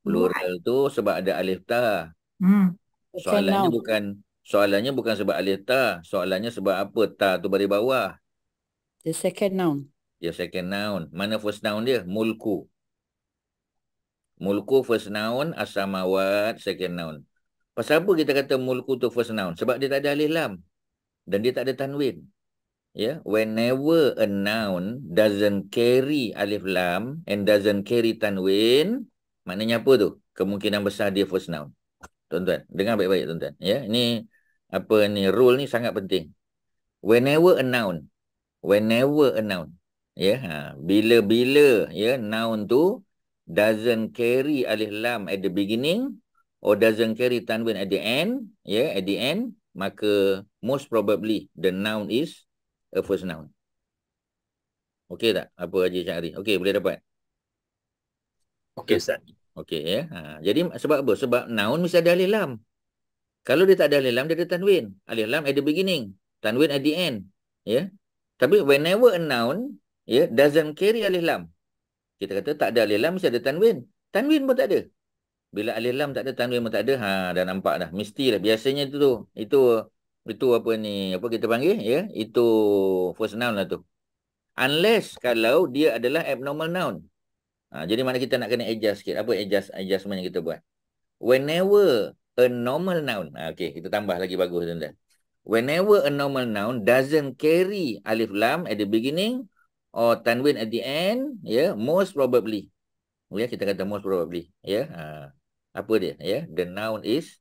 Plural tu sebab ada alif ta. Soalannya bukan sebab alif ta. Soalannya sebab apa ta tu baris bawah. The second noun. Ya, second noun. Mana first noun dia? Mulku. Mulku first noun, as-samawat second noun. Pasal apa kita kata mulku tu first noun? Sebab dia tak ada alif lam. Dan dia tak ada tanwin. Ya, whenever a noun doesn't carry alif lam and doesn't carry tanwin, maknanya apa tu? Kemungkinan besar dia first noun. Tuan-tuan, dengar baik-baik tuan-tuan. Ya, ini apa ni, rule ni sangat penting. Whenever a noun. Ya, bila-bila, ya, noun tu doesn't carry alif lam at the beginning or doesn't carry tanwin at the end, ya, at the end, maka most probably the noun is a first noun. Okey tak? Apa Haji Syahri? Okey, boleh dapat? Okey, Ustaz. Okey, ya. Jadi sebab apa? Sebab noun mesti ada alif lam. Kalau dia tak ada alif lam, dia ada tanwin. Alif lam at the beginning, tanwin at the end. Ya. Tapi whenever a noun, ya, doesn't carry alif lam, kita kata tak ada alif lam, mesti ada tanwin. Tanwin pun tak ada. Bila alif lam tak ada, tanwin pun tak ada, dah nampak dah. Mestilah. Biasanya itu apa ni, apa kita panggil, ya, itu first noun lah tu. Unless kalau dia adalah abnormal noun. Jadi mana kita nak kena adjust sikit. Apa adjustment yang kita buat? Whenever a normal noun. Okay, kita tambah lagi bagus tuan-tuan. Whenever a normal noun doesn't carry alif lam at the beginning or tanwin at the end, most probably. Kita kata most probably. Apa dia? The noun is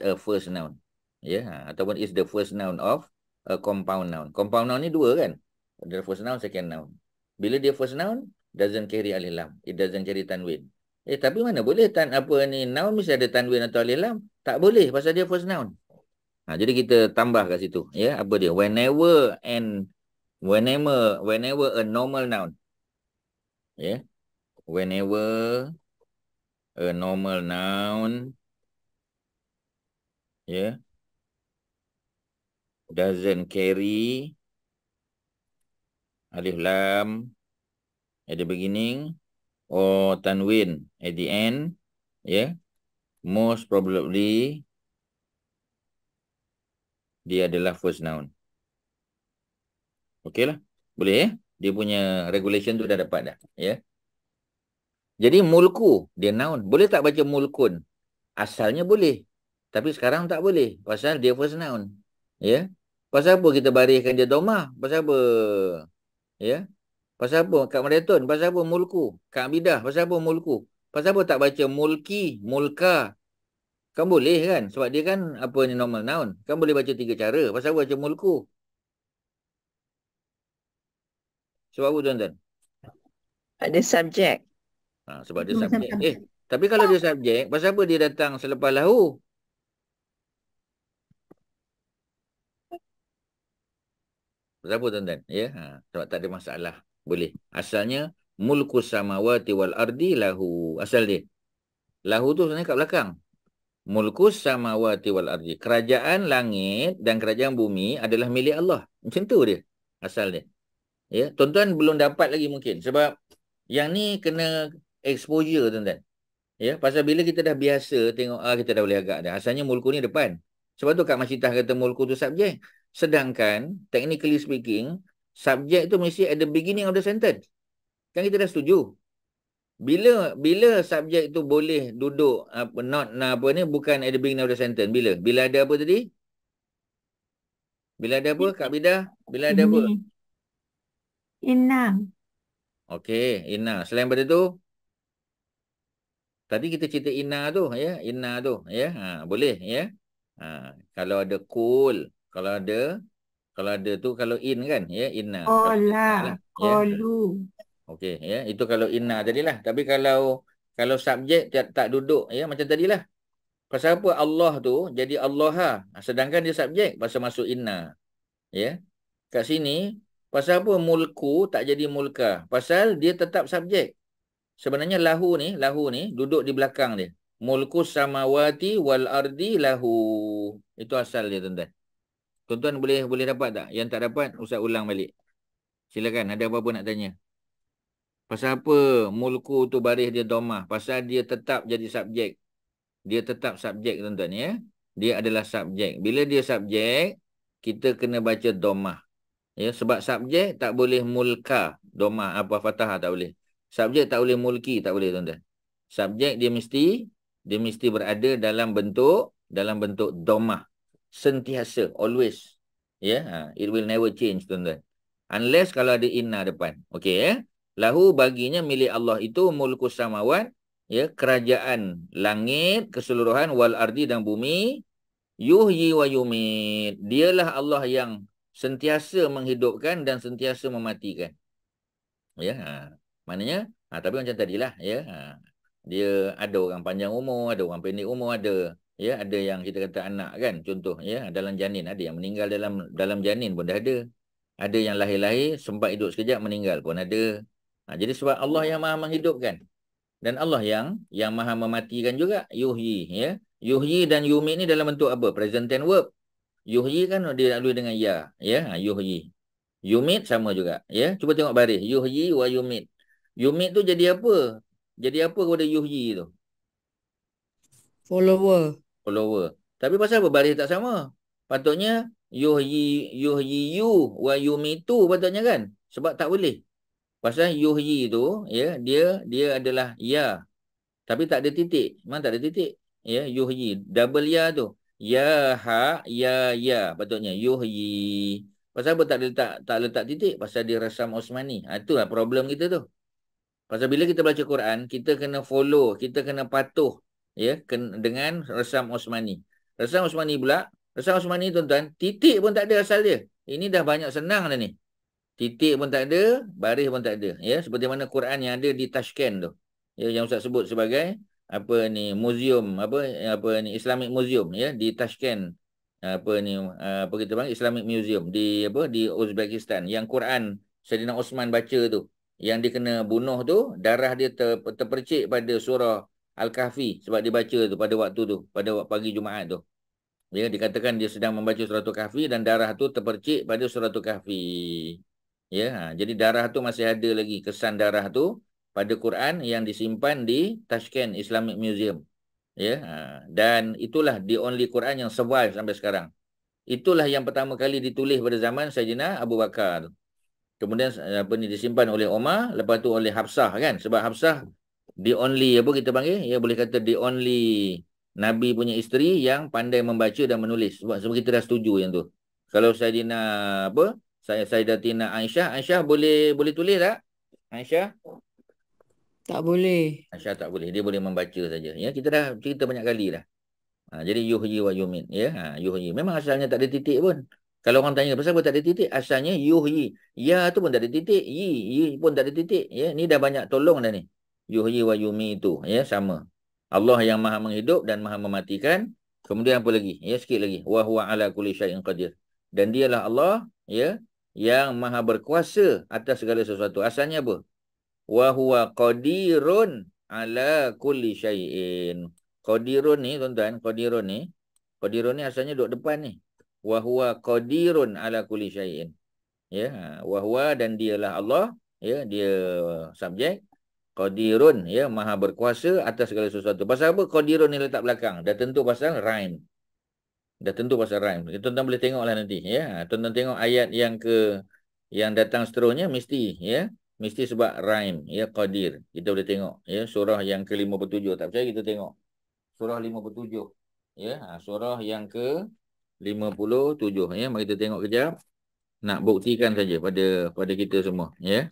a first noun. Ataupun is the first noun of a compound noun. Compound noun ni dua kan? The first noun, second noun. Bila dia first noun, doesn't carry alif lam. It doesn't carry tanwin. Tapi mana boleh noun mesti ada tanwin atau alif lam? Tak boleh pasal dia first noun. Jadi kita tambah kat situ. Apa dia? Whenever a normal noun. Whenever a normal noun doesn't carry alif lam at the beginning or tanwin at the end, most probably dia adalah first noun. Okey lah. Boleh Dia punya regulation tu dah dapat dah. Jadi mulku, dia noun. Boleh tak baca mulkun? Asalnya boleh. Tapi sekarang tak boleh. Pasal dia first noun. Pasal apa kita bariskan dia domah? Pasal apa? Pasal apa? Kak Mariatun, pasal apa mulku? Kak Abidah, pasal apa mulku? Pasal apa tak baca mulki, mulka? Kan boleh kan? Sebab dia kan apa ni normal noun. Kan boleh baca 3 cara. Pasal apa baca mulku? Sebab apa tuan-tuan? Ada subjek. Sebab dia subjek. Tapi kalau dia subjek, pasal apa dia datang selepas lahu? Pasal apa tuan-tuan? Sebab tak ada masalah. Boleh. Asalnya mulkus samawati wal ardi lahu. Asal dia. Lahu tu sebenarnya kat belakang. Mulkus samawati wal ardi. Kerajaan langit dan kerajaan bumi adalah milik Allah. Macam tu dia. Asal dia. Tuan-tuan belum dapat lagi mungkin. Sebab yang ni kena exposure tuan-tuan. Pasal bila kita dah biasa tengok, kita dah boleh agak dah. Asalnya mulku ni depan. Sebab tu Kak Masyidah kata mulku tu subjek. Sedangkan, technically speaking, subjek tu mesti at the beginning of the sentence. Kan kita dah setuju. Bila subjek tu boleh duduk bukan at the beginning of the sentence. Bila ada apa tadi? Bila ada apa Kak Bidah? Bila ada apa? Inna. Okey, inna. Selain daripada tu, tadi kita cerita inna tu, inna tu, boleh, kalau ada kul, kalau ada tu, kalau in kan, inna. Kola, kolu. Okey, itu kalau inna tadilah. Tapi kalau subjek tak duduk, macam tadilah. Pasal apa Allah tu jadi Allah sedangkan dia subjek, pasal masuk inna. Kat sini, pasal apa mulku tak jadi mulka? Pasal dia tetap subjek. Sebenarnya lahu ni duduk di belakang dia. Mulkus samawati wal ardi lahu. Itu asal dia tuan-tuan. Tuan-tuan boleh dapat tak? Yang tak dapat, Ustaz ulang balik. Silakan, ada apa-apa nak tanya? Pasal apa mulku tu baris dia domah? Pasal dia tetap jadi subjek. Dia tetap subjek tuan-tuan Dia adalah subjek. Bila dia subjek, kita kena baca domah. Sebab subjek tak boleh mulka. Domah apa fathah tak boleh. Subjek tak boleh mulki, tak boleh tuan-tuan. Subjek dia mesti berada dalam bentuk domah. Sentiasa, always. It will never change tuan-tuan. Unless kalau ada inna depan. Okey Lahu baginya milik Allah itu mulkus samawat, kerajaan langit keseluruhan wal ardi dan bumi, yuhyi wa yumit. Dialah Allah yang sentiasa menghidupkan dan sentiasa mematikan. Maknanya, tapi macam tadilah, dia ada orang panjang umur, ada orang pendek umur, ada yang kita kata anak kan, contoh, dalam janin, ada yang meninggal dalam janin pun dah ada. Ada yang lahir-lahir, sempat hidup sekejap, meninggal pun ada. Jadi sebab Allah yang maha menghidupkan. Dan Allah yang maha mematikan juga, yuhyi. Yuhyi dan yumit ni dalam bentuk apa? Present tense verb. Yuhyi kan dia lalu dengan ya. Yuhyi. Yumit sama juga. Cuba tengok baris. Yuhyi wa yumit. Yumit tu jadi apa? Jadi apa kepada yuhyi tu? Follower. Tapi pasal apa baris tak sama? Patutnya yuhyiyu wa yumitu patutnya kan? Sebab tak boleh. Pasal yuhyi tu ya dia adalah ya tapi tak ada titik. Memang tak ada titik. Ya, yuhyi double ya tu. Ya ha ya patutnya yuhyi. Pasal apa tak letak titik? Pasal dia rasam Osmani. Itulah problem kita tu. Pasal bila kita baca Quran, kita kena follow, kita kena patuh ya dengan rasam Osmani. Rasam Osmani pula, rasam Osmani tuan-tuan, titik pun tak ada asal dia. Ini dah banyak senang dah ni. Titik pun tak ada, baris pun tak ada. Ya, seperti mana Quran yang ada di Tashkent tu. Ya, yang Ustaz sebut sebagai apa ni museum apa ni Islamic Museum ya di Tashkent. Apa ni apa kita panggil Islamic Museum di Uzbekistan. Yang Quran Saidina Osman baca tu, yang dia kena bunuh tu, darah dia terpercik pada surah Al-Kahfi sebab dia baca tu pada waktu tu, pada pagi Jumaat tu. Ya, dikatakan dia sedang membaca surah Al-Kahfi dan darah tu terpercik pada surah Al-Kahfi. Ya, jadi darah tu masih ada lagi kesan darah tu pada Quran yang disimpan di Tashkent Islamic Museum. Ya, dan itulah the only Quran yang survive sampai sekarang. Itulah yang pertama kali ditulis pada zaman Sayyidina Abu Bakar. Kemudian apa ni disimpan oleh Umar, lepas tu oleh Hafsah kan? Sebab Hafsah the only apa kita panggil? Ya, boleh kata the only Nabi punya isteri yang pandai membaca dan menulis. Sebab kita dah setuju yang tu. Kalau Sayyidina Sayyidatina Aisyah boleh tulis tak? Aisyah? Tak boleh. Aisyah tak boleh. Dia boleh membaca saja. Ya, kita dah cerita banyak kali dah. Jadi yuhyi wa yumit ya. Yuhyi. Memang asalnya tak ada titik pun. Kalau orang tanya pasal apa tak ada titik, asalnya yuhyi. Ya tu pun tak ada titik, yi pun tak ada titik. Ya, ni dah banyak tolong dah ni. Yuhyi wa yumitu ya, sama. Allah yang Maha menghidup dan Maha mematikan. Kemudian apa lagi? Ya, sikit lagi. Wa huwa ala kulli syai'in qadir. Dan dialah Allah ya yang Maha berkuasa atas segala sesuatu. Asalnya apa? Wa huwa qadirun ala kulli syai'in. Qadirun ni tuan-tuan, qadirun ni asalnya duduk depan ni. Wa huwa qadirun ala kulli syai'in. Ya, wa huwa dan dialah Allah, ya, dia subjek. Qadirun ya, Maha berkuasa atas segala sesuatu. Pasal apa qadirun ni letak belakang? Dah tentu pasal rhyme. Tuan-tuan boleh tengoklah nanti ya. Tuan-tuan tengok ayat yang datang seterusnya mesti ya. Mesti sebab rhyme ya, qadir. Kita boleh tengok ya surah yang ke-57. Tak percaya kita tengok. Surah 57 ya. Surah yang ke-57 ya. Mari kita tengok kejap. Nak buktikan saja pada kita semua ya.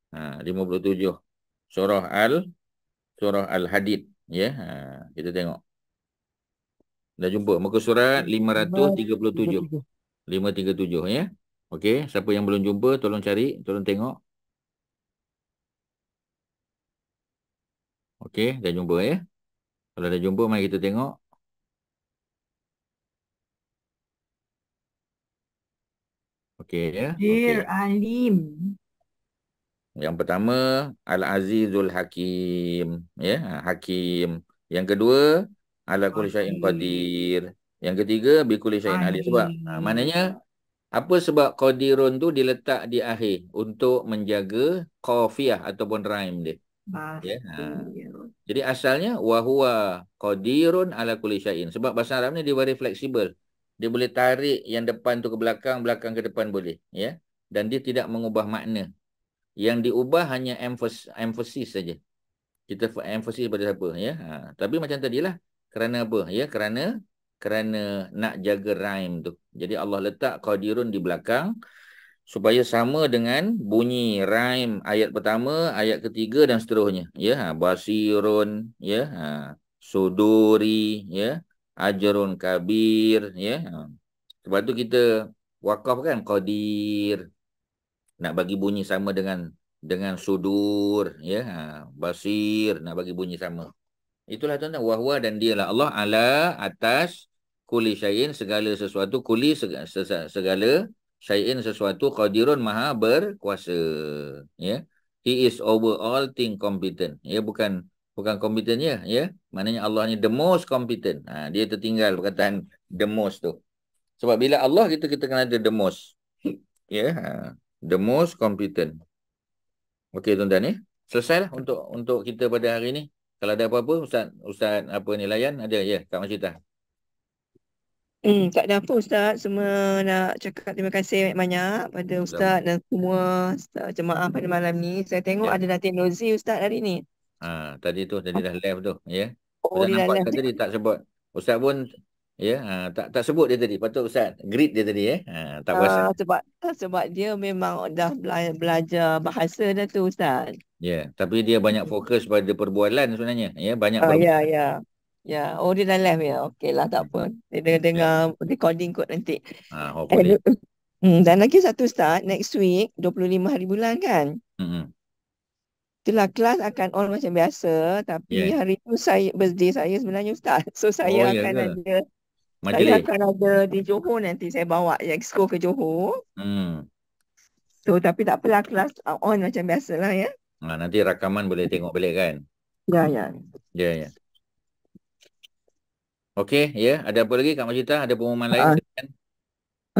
57 surah Al-Hadid ya. Kita tengok. Dah jumpa muka surat 537 ya. Okey, siapa yang belum jumpa tolong cari, tolong tengok. Okey, dah jumpa ya. Kalau dah jumpa mari kita tengok. Okey ya. Dear Okey. Alim. Yang pertama Al-Azizul Hakim ya, Hakim. Yang kedua ala kulli syai'in qadir. Yang ketiga bi kulli syai'in alim. Sebab maknanya apa sebab qadirun tu diletak di akhir untuk menjaga qafiyah ataupun rhyme dia. Ya. Jadi asalnya wa huwa qadirun ala kulli syai'in. Sebab bahasa Arab ni dia very fleksibel. Dia boleh tarik yang depan tu ke belakang, belakang ke depan boleh, ya. Dan dia tidak mengubah makna. Yang diubah hanya emphasis saja. Kita emphasis pada siapa ya. Tapi macam tadilah, kerana apa ya? Kerana nak jaga rhyme tu. Jadi Allah letak qadirun di belakang supaya sama dengan bunyi rhyme ayat pertama, ayat ketiga dan seterusnya ya. Basirun ya, suduri ya, ajrun kabir ya. Sebab tu kita wakaf kan qadir, nak bagi bunyi sama dengan sudur ya. Basir nak bagi bunyi sama. Itulah tuan-tuan, wahwa dan dialah Allah ala atas kulli syai'in segala sesuatu, kulli segala syai'in sesuatu, qadirun maha berkuasa ya. He is over all thing competent ya, bukan competent ya. Maknanya Allah ni the most competent. Dia tertinggal perkataan the most tu. Sebab bila Allah kita kena ada the most ya. The most competent. Okey tuan-tuan ya. Selesailah untuk kita pada hari ni. Kalau ada apa-apa Ustaz apa ni layan ada ya Kak Masyidah. Tak ada apa Ustaz. Semua nak cakap terima kasih banyak pada Ustaz dan semua jemaah pada malam ni. Saya tengok Ya. ada Datin Rozi Ustaz hari ni. Tadi tu tadi dah live tu, ya. Oh, Ustaz dia dah nampak live. tak tadi tak sebut. Ustaz pun tak sebut dia tadi. Patut Ustaz greet dia tadi, tak perasan. Sebab dia memang dah belajar bahasa dah tu Ustaz. Ya, tapi dia banyak fokus pada perbualan sebenarnya, ya, banyak Ya, oh dia dah live ya. Okey lah, tak apa. Dia dengar recording kot nanti. hopefully. Dan lagi satu Ustaz, next week 25 hari bulan kan? Itulah kelas akan on macam biasa, tapi hari tu birthday saya sebenarnya Ustaz. So saya akan ada majlis. Saya akan ada di Johor nanti. Saya bawa exco ke Johor. So tapi tak apalah, kelas on macam biasalah ya. Nanti rakaman boleh tengok balik kan? Ya. Okey, ya. Ada apa lagi Kak Majita? Ada pengumuman lain?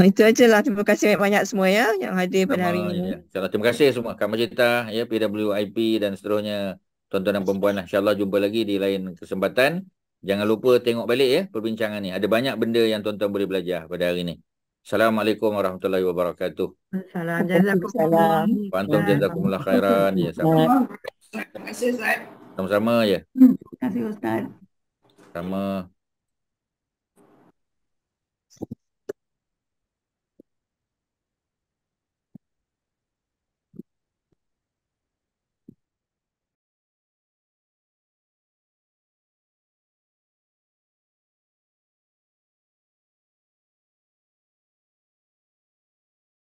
Itu ajalah. Terima kasih banyak semua ya yang hadir pada hari ini. InsyaAllah. Terima kasih semua Kak Majita, ya, PWIP dan seterusnya, tuan-tuan dan perempuan. InsyaAllah jumpa lagi di lain kesempatan. Jangan lupa tengok balik ya perbincangan ni. Ada banyak benda yang tuan-tuan boleh belajar pada hari ni. Assalamualaikum warahmatullahi wabarakatuh. Waalaikumsalam. Antum jazakumullah khairan. Ya, Terima kasih Ustaz. sama-sama ya. Terima kasih Ustaz. Sama.